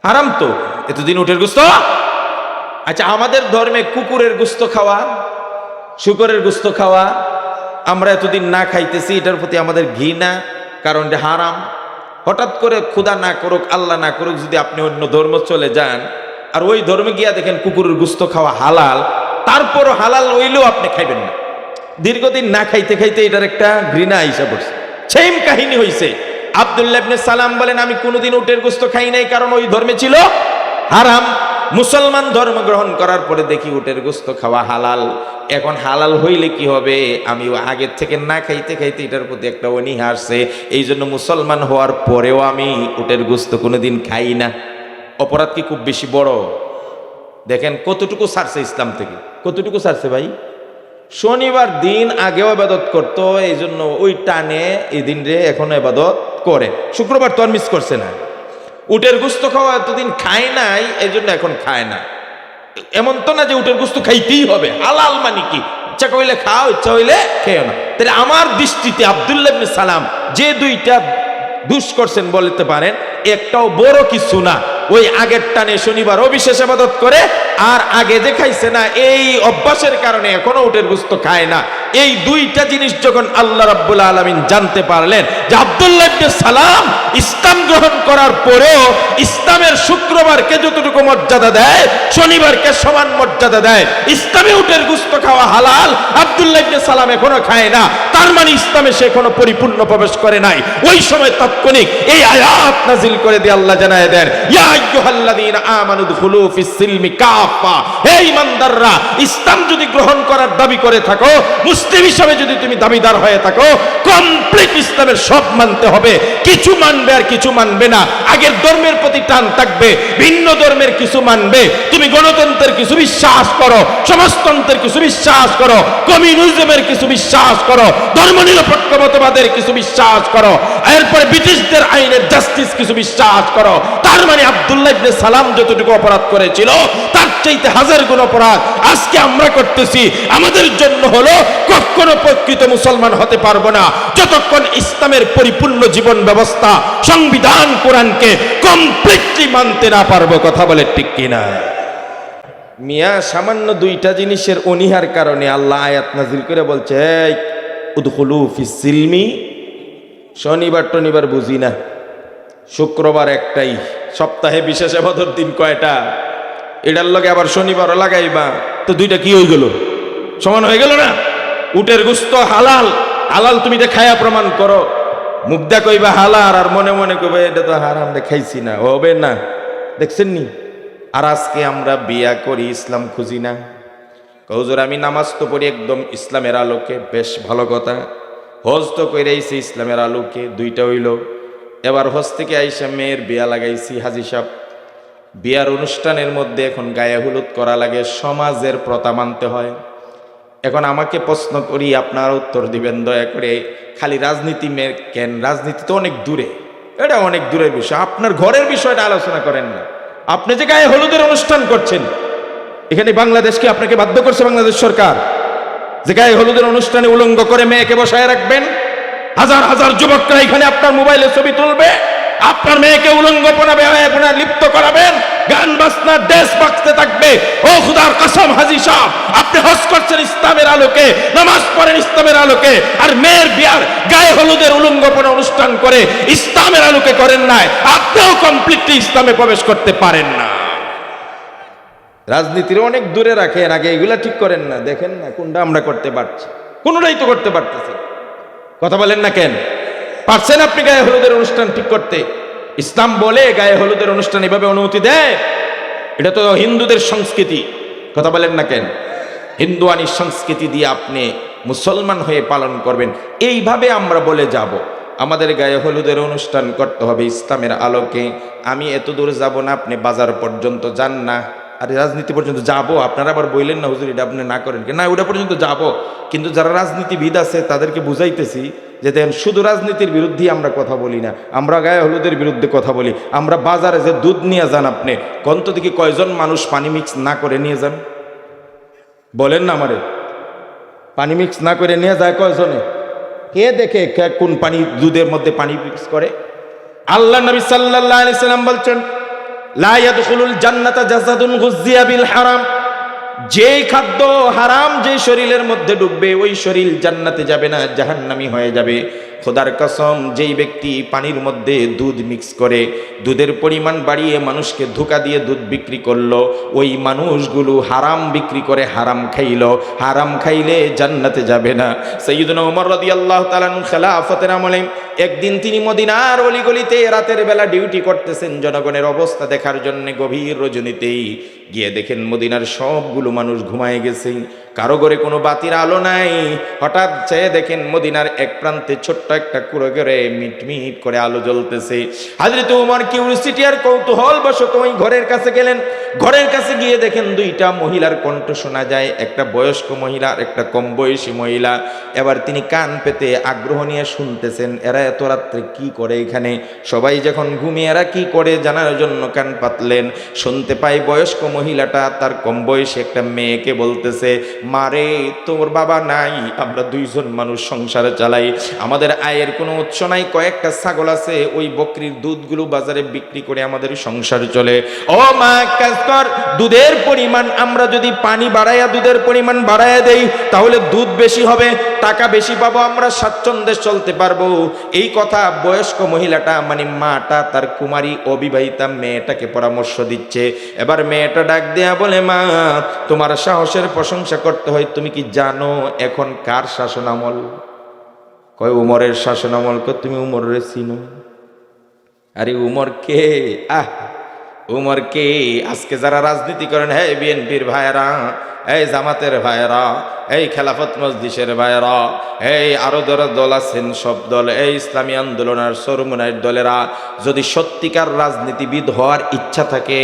হারাম তো এতদিন উটের গোশত। আচ্ছা, আমাদের ধর্মে কুকুরের গোশত খাওয়া, শুকরের গোশত খাওয়া, আমরা এতদিন না খাইতেছি, এটার প্রতি আমাদের ঘৃণা, কারণ এটা হারাম। হঠাৎ করে খোদা না করুক, আল্লাহ না করুক, যদি আপনি অন্য ধর্ম চলে যান আর ওই ধর্মে গিয়া দেখেন কুকুরের গোশত খাওয়া হালাল, তারপরও হালাল হইলেও আপনি খাইবেন না। দীর্ঘদিন না খাইতে খাইতে এটার একটা ঘৃণা আইসা পড়ছে। সেম কাহিনী হইছে। আব্দুল্লাহ ইবনে সালাম বলেন, আমি কোনোদিন উটের গোশত খাই নাই, কারণ ওই ধর্মে ছিল হারাম। মুসলমান ধর্ম গ্রহণ করার পরে দেখি উটের গোশত খাওয়া হালাল। এখন হালাল হইলে কি হবে? আমি আগের থেকে না খাইতে খাইতে এটার প্রতি একটা অনীহা আসছে, এই জন্য মুসলমান হওয়ার পরেও আমি উটের গোশত কোনোদিন খাই না। অপরাধ কি খুব বেশি বড়? দেখেন কতটুকু ছাড়ছে ইসলাম থেকে, কতটুকু ছাড়ছে ভাই। শনিবার দিন আগেও ইবাদত করতো, এই জন্য ওই টানে এই দিন রে এখনো ইবাদত করে। শুক্রবার তো আর মিস করছে না। উটের গোশত খাওয়া এতদিন খায় নাই, এই জন্য এখন খায় না। এমন তো না যে উটের গোশত খাইতেই হবে। হালাল মানে কি? ইচ্ছা কইলে খাও, ইচ্ছা হইলে খেও না। তাহলে আমার দৃষ্টিতে আব্দুল্লাহ ইবনে সালাম যে দুইটা দুষ করছেন বলতে পারেন, একটাও বড় কিছু না। ওই আগের টানে শনিবার বিশেষ ইবাদত করে, আর আগে যে খাইছে না, এই অভ্যাসের কারণে এখনো উটের গোশত খায় না। এই দুইটা জিনিস যখন আল্লাহ রাব্বুল আলামিন জানতে পারলেন যে আব্দুল্লাহ ইবনে সালাম ইসলাম গ্রহণ করার পরেও ইসলামের শুক্রবারকে যতটুকু মর্যাদা দেয়, শনিবারকে সমান মর্যাদা দেয়, ইসলামে উটের গোশত খাওয়া হালাল, আব্দুল্লাহ ইবনে সালাম এখনো খায় না, তার মানে ইসলামে সে এখনো পরিপূর্ণ প্রবেশ করে নাই। ওই সময় তাৎক্ষণিক এই আয়াত নাজিল করে দিয়ে আল্লাহ জানায় দেন, ইয়া আইয়ুহাল্লাযীনা আমানু দুখুলু ফিস সিলমি কাফা। হে ঈমানদাররা, ইসলাম যদি গ্রহণ করার দাবি করে থাকো, মুসলিম হিসাবে যদি তুমি দাবিদার হয়ে থাকো, কমপ্লিট ইসলামের সব মানতে হবে। কিছু মানবে আর কিছু মানবে না। আগের ধর্মের প্রতি টান থাকবে, ভিন্ন ধর্মের কিছু মানবে। তুমি গণতন্ত্রের কিছু বিশ্বাস করো, সমাজতন্ত্রের কিছু বিশ্বাস করো, কমিউনিজমের কিছু বিশ্বাস করো, ধর্মনিরপেক্ষ মতবাদের কিছু বিশ্বাস করো, এরপরে ব্রিটিশদের আইনের জাস্টিস কিছু বিশ্বাস করো। তার মানে আব্দুল্লাহ ইবনে সালাম যতটুকু অপরাধ করেছিল, তার চাইতে হাজার গুণ অপরাধ আজকে আমরা করতেছি। আমাদের জন্য হলো কখনো প্রকৃত মুসলমান হতে পারবো না যতক্ষণ ইসলামের পরিপূর্ণ জীবন ব্যবস্থা, সংবিধান, কোরআনকে কমপ্লিটলি মানতে না পারবো। কথা বলে ঠিক কিনা? মিয়া, সামান্য দুইটা জিনিসের অনীহার কারণে আল্লাহ আয়াত নাজিল করে বলছে, এই উদখুলু ফিস সিলমি। শনিবার টনিবার বুঝি না, শুক্রবার একটাই, সপ্তাহে বিশেষ ইবাদত দিন কয়টা? এটার লগে আবার শনিবারও লাগাইবা, তো দুইটা কি হয়ে গেল? সমান হয়ে গেল না? উটের গোশত হালাল, হালাল তুমি এটা খায়া প্রমাণ করো। মুখ দা কইবা হালাল আর মনে মনে কইবা এটা তো হারাম, খাইছি না, হবে না। দেখছেন নি? আর আজকে আমরা বিয়া করি, ইসলাম খুঁজি না। কৌজোর আমি নামাজ তো পড়ি একদম ইসলামের আলোকে, বেশ ভালো কথা। হজ তো করে আইছি ইসলামের আলোকে, দুইটা হইল। এবার হজ থেকে আইসা মেয়ের বিয়া লাগাইছি। হাজি সাহেব, বিয়ার অনুষ্ঠানের মধ্যে এখন গায়ে হলুদ করা লাগে, সমাজের প্রথা মানতে হয়। এখন আমাকে প্রশ্ন করি, আপনারা উত্তর দিবেন দয়া করে। খালি রাজনীতি কেন? রাজনীতি তো অনেক দূরে, এটা অনেক দূরের বিষয়। আপনার ঘরের বিষয়টা আলোচনা করেন না। আপনি যে গায়ে হলুদের অনুষ্ঠান করছেন, এখানে বাংলাদেশকে আপনাকে বাধ্য করছে বাংলাদেশ সরকার যে গায়ে হলুদের অনুষ্ঠানে উলঙ্গ করে মেয়েকে বসায় রাখবেন? হাজার হাজার যুবকরা এখানে আপনার মোবাইলে ছবি তুলবে, আপনার মেয়েকে উলঙ্গপনা বেহায়াপনা লিপ্ত করাবেন, গান বাজনা দেশ বাজতে থাকবে। ও খুদার কসম হাজী সাহেব, আপনি হজ করছেন ইসলামের আলোকে, নামাজ পড়েন ইসলামের আলোকে, আর মেয়ের বিয়ার গায়ে হলুদের উলঙ্গপনা অনুষ্ঠান করে ইসলামের আলোকে করেন নাই। আপনিও কমপ্লিটলি ইসলামে প্রবেশ করতে পারেন না। রাজনীতির অনেক দূরে রাখেন, আগে এগুলা ঠিক করেন না। দেখেন না কোনটা আমরা করতে পারছি, কোনটাই তো করতে পারতেছি। কথা বলেন না কেন? পারছেন আপনি গায়ে হলুদের অনুষ্ঠান ঠিক করতে? ইসলাম বলে গায়ে হলুদের অনুষ্ঠান এভাবে অনুমতি দেয়? এটা তো হিন্দুদের সংস্কৃতি। কথা বলেন না কেন? হিন্দুয়ানি সংস্কৃতি দিয়ে আপনি মুসলমান হয়ে পালন করবেন, এইভাবে আমরা বলে যাব। আমাদের গায়ে হলুদের অনুষ্ঠান করতে হবে ইসলামের আলোকে। আমি এত দূর যাব না, আপনি বাজার পর্যন্ত যান না। আর রাজনীতি পর্যন্ত যাব, আপনারা আবার বললেন না হুজুর এটা আপনি না করেন, না ওটা পর্যন্ত যাব। কিন্তু যারা রাজনীতিবিদ আছে তাদেরকে বুঝাইতেছি যে দেখেন, শুধু রাজনীতির বিরুদ্ধে আমরা কথা বলি না, আমরা গায়ে হলুদের বিরুদ্ধে কথা বলি। আমরা বাজারে যে দুধ নিয়ে যান, আপনি কন্ত থেকে কয়জন মানুষ পানি মিক্স না করে নিয়ে যান? বলেন না আমারে, পানি মিক্স না করে নিয়ে যায় কয়জনে? কে দেখে কোন পানি দুধের মধ্যে পানি মিক্স করে? আল্লাহ নবী সাল্লাল্লাহু আলাইহি সাল্লাম বলছেন, লা ইয়াদখুলুল জান্নাতা জাসাদুন গুযযিয়া বিল হারাম। যেই খাদ্য হারাম যে শরীরের মধ্যে ঢুকবে, ওই শরীর জান্নাতে যাবে না, জাহান্নামী হয়ে যাবে। খোদার কসম, যেই ব্যক্তি পানির মধ্যে দুধ মিক্স করে, দুধের পরিমাণ বাড়িয়ে মানুষকে ধোঁকা দিয়ে দুধ বিক্রি করলো, ওই মানুষগুলো হারাম বিক্রি করে হারাম খাইলো, হারাম খাইলে জান্নাতে যাবে না। সাইয়্যিদুনা ওমর রাদিয়াল্লাহু তাআলা আনহু খেলাফতের আমলে একদিন তিনি মদিনার অলিগলিতে রাতের বেলা ডিউটি করতেছেন জনগণের অবস্থা দেখার জন্য। গভীর রজনীতেই গিয়ে দেখেন মদিনার সবগুলো মানুষ ঘুমায় গেছে, কারো ঘরে কোনো বাতির আলো নাই। হঠাৎ চেয়ে দেখেন মদিনার এক প্রান্তে ছোট্ট একটা কুঁড়ো ঘরে মিটমিট করে আলো জ্বলতেছে। হযরত ওমর কিউরিওসিটি আর কৌতূহল বশত ওই ঘরের কাছে গেলেন। ঘরের কাছে গিয়ে দেখেন দুইটা মহিলার কণ্ঠ শোনা যায়, একটা বয়স্ক মহিলা আর একটা কম বয়সী মহিলা। এবার তিনি কান পেতে আগ্রহ নিয়ে শুনতেছেন, এরা এত রাত্রে কি করে এখানে? সবাই যখন ঘুমিয়ে এরা কি করে জানার জন্য কান পাতলেন। শুনতে পাই বয়স্ক মহিলাটা তার কম বয়সী একটা মেয়েকে বলতেছে, মারে তোর বাবা নাই, আমরা দুইজন মানুষ সংসারে চালাই, আমাদের আয়ের কোনো উৎস নাই, কয়েকটা ছাগল আছে, ওই বকরির দুধগুলো বাজারে বিক্রি করে আমাদের সংসার চলে। ও মা, কাজ কর, দুধের পরিমাণ আমরা যদি পানি বাড়াইয়া দুধের পরিমাণ বাড়াইয়া দেই তাহলে দুধ বেশি হবে, টাকা বেশি পাবো, আমরা স্বাচ্ছন্দ্যে চলতে পারবো। এই কথা বয়স্ক মহিলাটা মানে মাটা তার কুমারী অবিবাহিতা মেয়েটাকে পরামর্শ দিচ্ছে। এবার মেয়েটা ডাক দেয়া বলে, মা তোমার সাহসের প্রশংসা করতে হয়, তুমি কি জানো এখন কার শাসন আমল? কয় উমরের শাসন আমল। তুমি উমরের চিনো? আরে উমর কে? উমর কে? আজকে যারা রাজনীতি করেন, হে বিএনপির ভাইয়েরা, এই জামাতের ভাইয়েরা, এই খেলাফত মজলিসের ভাইয়েরা, এই আরো যারা দল আছেন সব দল, এই ইসলামী আন্দোলন আর সরমুনাইর দলেরা, যদি সত্যিকার রাজনীতিবিদ হওয়ার ইচ্ছা থাকে,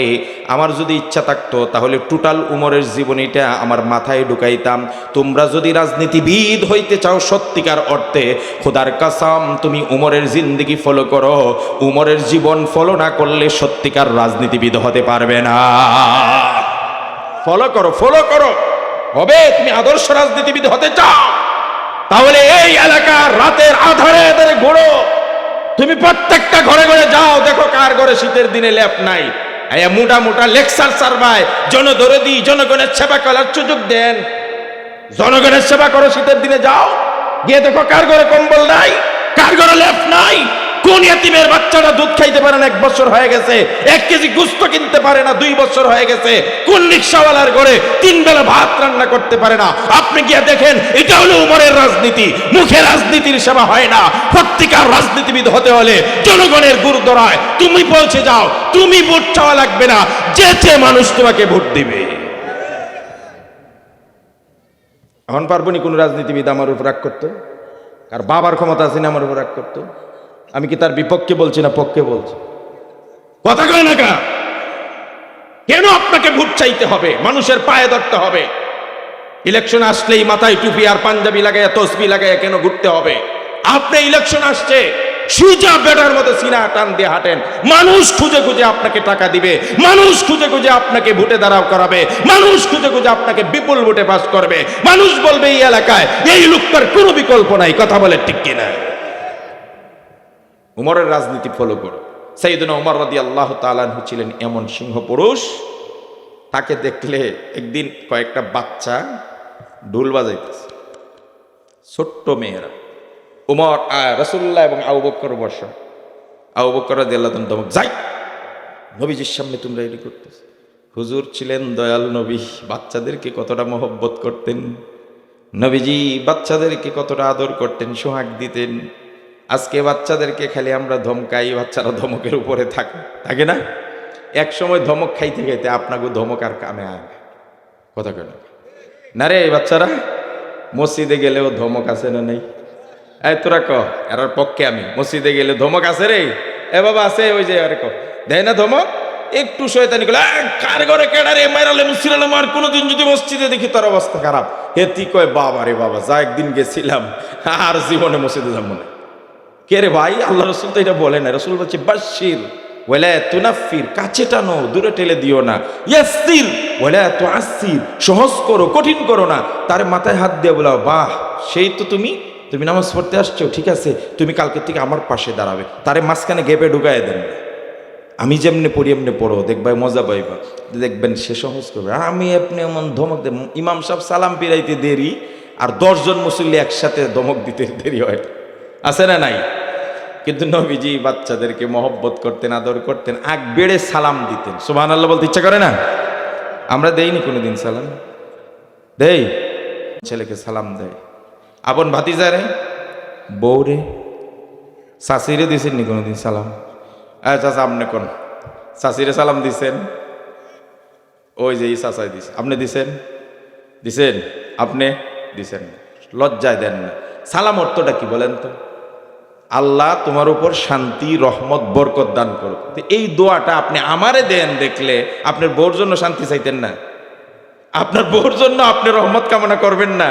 আমার যদি ইচ্ছা থাকতো তাহলে টোটাল উমরের জীবনীটা আমার মাথায় ঢুকাইতাম। তোমরা যদি রাজনীতিবিদ হইতে চাও সত্যিকার অর্থে, খোদার কসম তুমি উমরের জিন্দেগি ফলো করো। উমরের জীবন ফলো না করলে সত্যিকার রাজনীতিবিদ হতে পারবে না। ফলো করো, ফলো করো, হবে। তুমি আদর্শ রাজনীতিবিদ হতে চাও তাহলে এই এলাকার রাতের আধারে ঘোরো। তুমি প্রত্যেকটা ঘরে ঘরে যাও, দেখো কার ঘরে শীতের দিনে লেপ নাই। মোটা মোটা লেকচার সারবাই, জনদরদি, জনগণের সেবা করার সুযোগ দেন। জনগণের সেবা করো, শীতের দিনে যাও, গিয়ে দেখো কার ঘরে কম্বল নাই, কার ঘরে লেপ নাই। কোন ইতিমের বাচ্চাটা দুধ খাইতে পারে না 1 বছর হয়ে গেছে, 1 কেজি গোশত কিনতে পারে না 2 বছর হয়ে গেছে। কোন রিকশাওয়ালার ঘরে 3 বেলা ভাত রান্না করতে পারে না। আপনি গিয়ে দেখেন, এটা হলো উমরের রাজনীতি। মুখে রাজনীতির সেবা হয় না। সত্যিকার রাজনীতিবিদ হতে হলে জনগণের গুরুদ্বারায় তুমি পৌঁছে যাও। তুমি ভোট চাওয়া লাগবে না, যে মানুষ তোমাকে ভোট দিবে। এখন পারবো নি কোন রাজনীতিবিদ আমার উপর রাগ করতো? আর বাবার ক্ষমতা আছে না আমার উপর রাগ করতো? আমি কি তার বিপক্ষে বলছি না পক্ষে বলছি? কথা কয় না কা? কেন আপনাকে ভোট চাইতে হবে? মানুষের পায়ে ধরতে হবে? ইলেকশন আসলেই মাথায় টুপি আর পাঞ্জাবি লাগায় তসবি লাগায় কেন ঘুরতে হবে? আপনি ইলেকশন আসছে, সুজা বেটার মতো সিনা টান দিয়ে হাঁটেন। মানুষ খুঁজে খুঁজে আপনাকে টাকা দিবে, মানুষ খুঁজে খুঁজে আপনাকে ভোটে দাঁড়াও করাবে, মানুষ খুঁজে খুঁজে আপনাকে বিপুল ভোটে পাস করবে। মানুষ বলবে এই এলাকায় এই লোকটার কোনো বিকল্প নাই। কথা বলে ঠিক কিনা? উমরের রাজনীতি ফলো করো। সাইয়েদনা উমর রাদিয়াল্লাহু তাআলা আনহু ছিলেন এমন সিংহ পুরুষ, তাকে দেখলে একদিন কয়েকটা বাচ্চা ঢোল বাজাইতেছে, ছোট্ট মেয়েরা। উমর রাসূলুল্লাহ এবং আবু বকর বসা। আবু বকর রাদিয়াল্লাহু তাআলা ধমক, যাই নবীজির সামনে তোমরা এটি করতেছ। হুজুর ছিলেন দয়াল নবী, বাচ্চাদেরকে কতটা মহব্বত করতেন। নবীজি বাচ্চাদেরকে কতটা আদর করতেন, সোহাগ দিতেন। আজকে বাচ্চাদেরকে খালি আমরা ধমকাই, বাচ্চারা ধমকের উপরে থাকে না? এক সময় ধমক খাইতে খাইতে আপনাকে ধমক আর কামে আয়। কথা কেন না রে? বাচ্চারা মসজিদে গেলেও ধমক আছে না নেই? এই তোরা ক এর পক্ষে আমি মসজিদে গেলে ধমক আছে রে, এ বাবা আছে ওই যে আরে ক দেয় না ধমক, একটু শয়তানি করলে কার ঘরে কেডারে মাইরালে মুসিরালে মার, কোনোদিন যদি মসজিদে দেখি তোর অবস্থা খারাপ, হেতি কয় বাবা রে বাবা যা একদিন গেছিলাম আর জীবনে মসজিদে যাবো না। কে রে ভাই, আল্লাহ রসুল তো এটা বলে না, রসুল বলছে বাশির ওয়ালা তুনাফির, কাছে টানো দূরে ঠেলে দিও না, ইয়াসসির ওয়ালা তুআসসির, সহজ করো কঠিন করো না। তার মাথায় হাত দিয়ে বলা বাহ সেই তো তুমি নামাজ পড়তে আসছো, ঠিক আছে তুমি কালকের থেকে আমার পাশে দাঁড়াবে, তারে মাঝখানে গেপে ঢুকায় দেন না, আমি যেমনি পড়ি এমনি পড়ো, দেখবা মজা পাইবা, দেখবেন সে সহজ করবে। আমি আপনি এমন ধমক দেব, ইমাম সাহেব সালাম ফিরাইতে দেরি আর 10 জন মুসল্লি একসাথে ধমক দিতে দেরি হয়, আছে না নাই? কিন্তু নবীজি বাচ্চাদেরকে মহব্বত করতেন, আদর করতেন, আগ বেড়ে সালাম দিতেন। সুবহানাল্লাহ বলতে ইচ্ছা করে না? আমরা দেইনি কোনোদিন সালাম, দেই? ছেলেকে সালাম দেয়, আপন ভাতিজারে, বউরে, শাশিরে দিছেন নি কোনোদিন সালাম? চাচা আপনি কোন শাশিরে সালাম দিছেন? ওই যে এই চাচাই দিছে, আপনি দিছেন? আপনি দিছেন? লজ্জায় দেন না। সালাম অর্থটা কি বলেন তো? আল্লাহ তোমার উপর শান্তি রহমত বরকত দান করুক। এই দোয়াটা আপনি আমারে দেন দেখলে আপনার বউর জন্য শান্তি চাইতেন না? আপনার বউর জন্য আপনি রহমত কামনা করবেন না?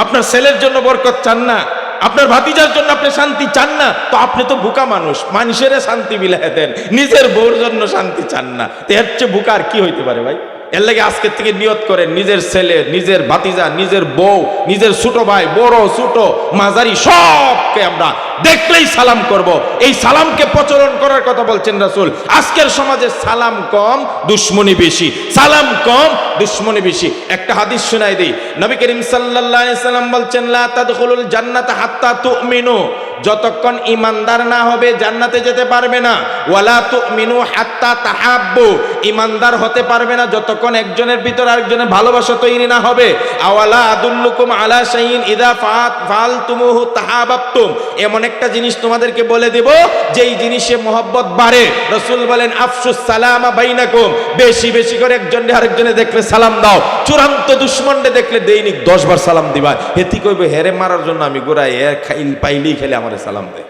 আপনার ছেলের জন্য বরকত চান না? আপনার ভাতিজার জন্য আপনি শান্তি চান না? তো আপনি তো বোকা মানুষ, মানুষের শান্তি মিলাই দেন, নিজের বউর জন্য শান্তি চান না। তো এর চেয়ে বোকা আর কি হইতে পারে ভাই? এর লাগে আজকের থেকে নিয়ত করেন, নিজের ছেলে, নিজের ভাতিজা, নিজের বউ, নিজের ছোট ভাই, বড় ছোট মাঝারি সবকে আমরা দেখলেই সালাম করব। এই সালামকে প্রচলন করার কথা বলছেন রাসূল। আজকের সমাজে সালাম কম দুশ্মনী বেশি, সালাম কম দুশ্মনী বেশি। একটা হাদিস শোনাই দেই, নবী করিম সাল্লাল্লাহু আলাইহি সাল্লাম বলছেন লা তাদখুলুল জান্নাতা হাত্তা তুমিনু, যতক্ষণ ইমানদার না হবে জান্নাতে যেতে পারবে না। ওয়ালা তুমিনু হাত্তা তাহাব্বু, ইমানদার হতে পারবে না যতক্ষণ একজনের ভিতর আরেকজনের ভালোবাসা তৈরি না হবে। আওয়ালা আদুল্লুকুম আলা শাইইন ইযা ফাআলতুমুহু তাহাব্বাতুম, এমন একটা জিনিস তোমাদেরকে বলে দেব যেই জিনিসে মহব্বত বাড়ে। রাসূল বলেন আফশুস সালামা বাইনাকুম, বেশি বেশি করে একজনে আরেকজনে দেখলে সালাম দাও। চূড়ান্ত দুশমনকে দেখলে দৈনিক 10 বার সালাম দিবা। হেতি কইবে হেরে মারার জন্য আমি গোড়ায় এর খাইল পাইলেই খেলে আমারে সালাম দে,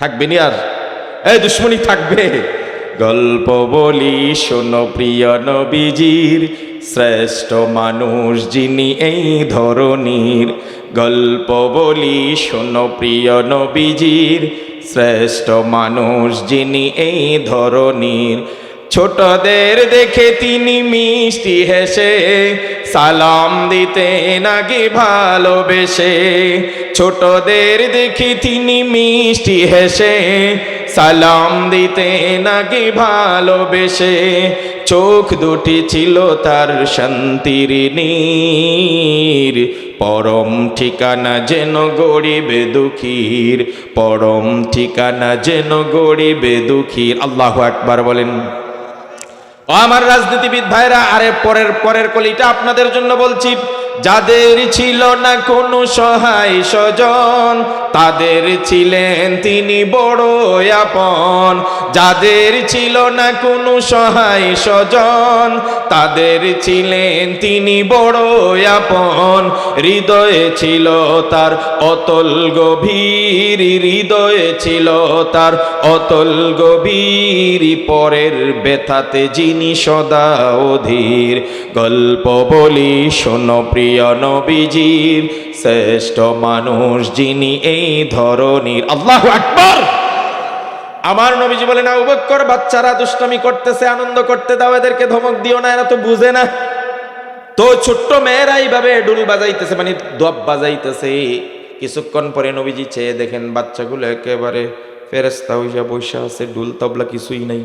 থাকবে নি আর এই দুশ্মনী থাকবে? গল্প বলি শোনো প্রিয় নবীজির, শ্রেষ্ঠ মানুষ যিনি এই ধরনীর। গল্প বলি শোনো প্রিয় নবীজির, শ্রেষ্ঠ মানুষ যিনি এই ধরনীর। ছোটদের দেখে তিনি মিষ্টি হেসে সালাম দিতেন আগে ভালোবেসে। ছোটদের দেখে তিনি মিষ্টি হেসে সালাম দিতেন আগে ভালোবেসে। চোখ দুটি ছিল তার শান্তির নীর, পরম ঠিকানা যেন গরিব দুঃখীর, পরম ঠিকানা যেন গরিব দুঃখীর। আল্লাহু আকবার বলেন। ও আমার রাজনীতিবিদ ভাইরা, আরে পরের কলিটা আপনাদের জন্য বলছি। যাদের ছিল না কোনো সহায় স্বজন, তাদের ছিলেন তিনি বড় আপন। যাদের ছিল না কোনো সহায় স্বজন, তাদের ছিলেন তিনি বড় আপন। হৃদয়ে ছিল তার অতল গভীর, হৃদয়ে ছিল তার অতল গভীর, পরের ব্যথাতে যিনি সদা অধীর। গল্প বলি শোনো প্রিয় নবীজির, শ্রেষ্ঠ মানুষ যিনি এই ধরনীর। আল্লাহু আকবার। আমার নবীজি বলেন আবু বকর, বাচ্চারা দুষ্টমি করতেছে, আনন্দ করতে দাও, এদেরকে ধমক দিও না, এরা তো বুঝে না। তো ছোট্ট মেয়েরা এইভাবে ডুল বাজাইতেছে, মানে দোয়াব বাজাইতেছে। কিছুক্ষণ পরে নবীজি চেয়ে দেখেন বাচ্চাগুলো একেবারে ফেরেশতা হইয়া বসে আছে, ডুল তবলা কিছুই নাই,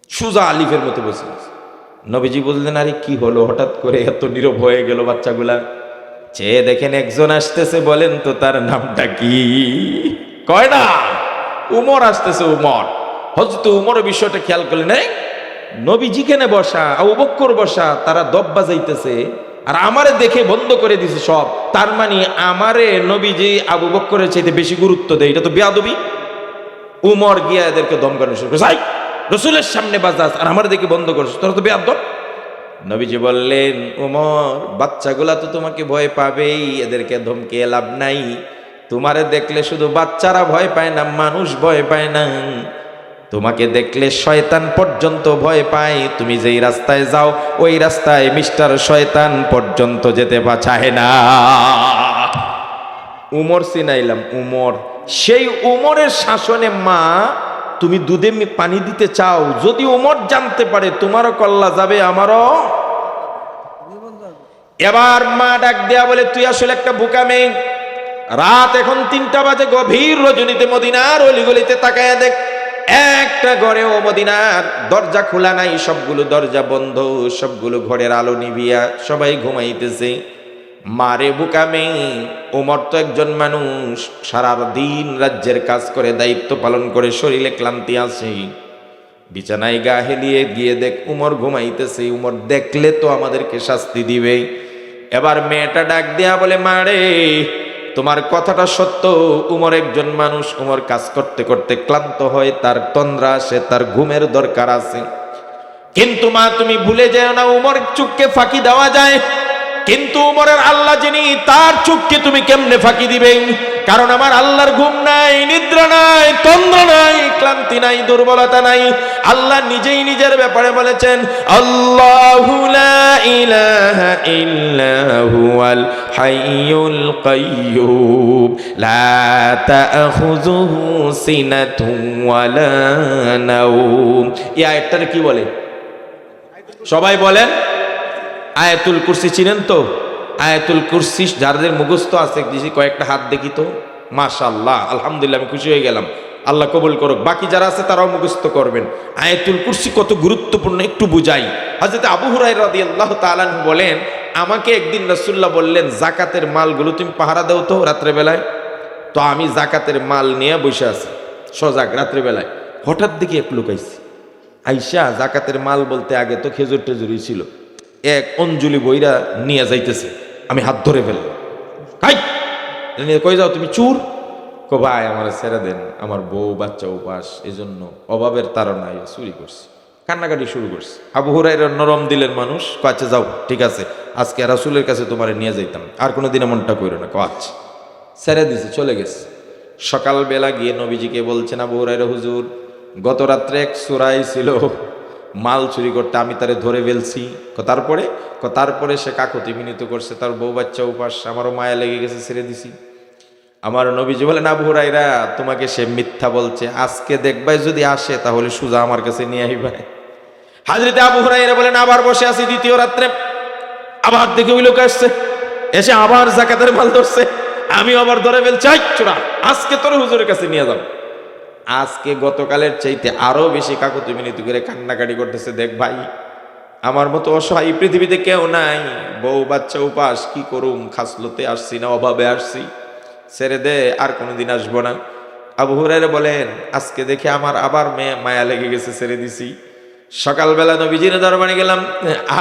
সুজা আলিফের মতো বসে আছে। নবীজি বললেন আরে কি হলো, হঠাৎ করে এত নীরব হয়ে গেল বাচ্চাগুলা? চেয়ে দেখেন একজন আসতেছে, বলেন তো তার নামটা কি? কয়টা? উমর আসতেছে, উমর। হযরত উমরের বিষয়টা খেয়াল করলেন, এই নবীজি কেনে বসা, আবু বকর বসা, তারা দব বাজাইতেছে আর আমারে দেখে বন্ধ করে দিছে সব। তার মানে আমারে নবীজি আবু বকরের চাইতে বেশি গুরুত্ব দেয়, এটা তো বেয়াদবি। উমর গিয়া এদেরকে দমকানো শুরু করে, রসুলের সামনে বাজাস আর আমার দেখে বন্ধ করছো, তোরা তো বেয়াদব। নবীজি বললেন উমর, বাচ্চাগুলা তো তোমাকে ভয় পাবেই, এদেরকে ধমকে লাভ নাই। তোমারে দেখলে শুধু বাচ্চারা ভয় পায় না, মানুষ ভয় পায় না, তোমাকে দেখলে শয়তান পর্যন্ত ভয় পায়। তুমি যেই রাস্তায় যাও ওই রাস্তায় মিস্টার শয়তান পর্যন্ত যেতে চায় না। উমর চিনাইলাম, উমর। সেই উমরের শাসনে মা তুমি দুধে পানি দিতে চাও, যদি উমর জানতে পারে তোমারও কল্লা যাবে, আমারও। এবার মা ডাক দেয়া বলে, তুই আসলে একটা বোকা মেয়ে। রাত এখন 3টা বাজে, গভীর রজনীতে মদিনার অলিগলিতে তাকায় দেখ, একটা ঘরে ও মদিনার দরজা খোলা নাই, সবগুলো দরজা বন্ধ, সবগুলো ঘরের আলো নিভিয়া, সবাই ঘুমাইতেছে। মারে বোকা মেয়ে, ওমর তো একজন মানুষ, সারা দিন রাজ্যের কাজ করে, দায়িত্ব পালন করে, শরীরে ক্লান্তি আছে, বিছানায় গা হেলিয়ে গিয়ে দেখ উমর ঘুমাইতেছে। উমর দেখলে তো আমাদেরকে শাস্তি দিবে। এবার মেয়েটা ডাক দেয়া বলে, মারে তোমার কথাটা সত্য, উমর একজন মানুষ, উমর কাজ করতে করতে ক্লান্ত হয়, তার তন্দ্রা আসে, তার ঘুমের দরকার আছে। কিন্তু মা তুমি ভুলে যেও না, উমরের চোখকে ফাঁকি দেওয়া যায়, কিন্তু উমরের আল্লাহ যিনি, তার চোখকে তুমি কেমনে ফাঁকি দিবে? কারণ আমার আল্লাহর ঘুম নাই, নিদ্রা নাই, তন্দ্রা নাই, ক্লান্তি নাই, দুর্বলতা নাই। আল্লাহ নিজেই নিজের ব্যাপারে বলেছেন, আল্লাহু লা ইলাহা ইল্লা হুয়াল হাইয়ুল কাইয়্যুম লা তাখুযুহু সিনাতুন ওয়ালা নাওম। এই আয়াতটার কি বলে সবাই বলেন? আয়াতুল কুরসি চিনেন তো? আয়াতুল কুরসি যাদের মুখস্থ আছে কয়েকটা হাত দেখি তো। মাশাআল্লাহ, আলহামদুলিল্লাহ, আমি খুশি হয়ে গেলাম। আল্লাহ কবুল করুক। বাকি যারা আছে তারাও মুখস্থ করবেন। আয়াতুল কুরসি কত গুরুত্বপূর্ণ একটু বুঝাই। হযরত আবু হুরায়রা রাদিয়াল্লাহু তাআলা বলেন, আমাকে একদিন রাসূলুল্লাহ বললেন, জাকাতের মালগুলো তুমি পাহারা দাও তো রাত্রে বেলায়। তো আমি জাকাতের মাল নিয়ে বসে আছি সজাগ রাত্রে বেলায়। হঠাৎ দেখি এক লোক আইছে, আইসা জাকাতের মাল বলতে আগে তো খেজুর টেজুরি ছিল, এক অঞ্জলি বইরা নিয়ে যাইতেছে। আমি হাত ধরে ফেললাম, কই যাও তুমি? চুর। কো ভাই আমার ছেড়ে দেন, আমার বউ বাচ্চা উপাস, এই জন্য অভাবের তাড়নায় চুরি করছি। কান্নাকাটি শুরু করছে। আবু হুরায়রা নরম দিলের মানুষ, আচ্ছা যাও ঠিক আছে, আজকে রাসূলের কাছে তোমারে নিয়ে যাইতাম, আর কোনোদিন এমনটা কইরো না। আচ্ছা, ছেড়ে দিছে, চলে গেছে। সকালবেলা গিয়ে নবীজিকে বলছেন, আবু হুরায়রা হুজুর, গত রাত্রে এক চোরাই ছিল মাল চুরি করতে, আমি তারে ধরে ফেলছি। তারপরে সে কাকুতি মিনতি করছে, তার বউ বাচ্চা উপাস, আমারও মায়া লেগে গেছে, ছেড়ে দিছি। আমার নবীজি বলেন, আবু হুরায়রা তোমাকে সে মিথ্যা বলছে, আজকে দেখবাই যদি আসে তাহলে সুজা আমার কাছে নিয়ে আইবাই। হযরত আবু হুরায়রা বলেন, আবার বসে আছি দ্বিতীয় রাত্রে, আবার দেখে ওই লোক আসছে, এসে আবার যাকাতের মাল ধরছে। আমি আবার ধরে ফেলছি, চোরা, আজকে তোর হুজুরের কাছে নিয়ে যাব। আজকে গতকালের চাইতে আরো বেশি কাকুতি মিনতি করে কান্নাকাটি করতেছে। দেখ ভাই, আমার মতো অসহায় পৃথিবীতে কেউ নাই, বউ বাচ্চা উপাস, কি করুম, খাসলতে আসছি না, অভাবে আসছি, ছেড়ে দে, আর কোনোদিন আসবো না। আবু হুরায়রা বলেন, আজকে দেখে আমার আবার মায়া লেগে গেছে, ছেড়ে দিছি। সকালবেলা নবীজির দরবারে গেলাম,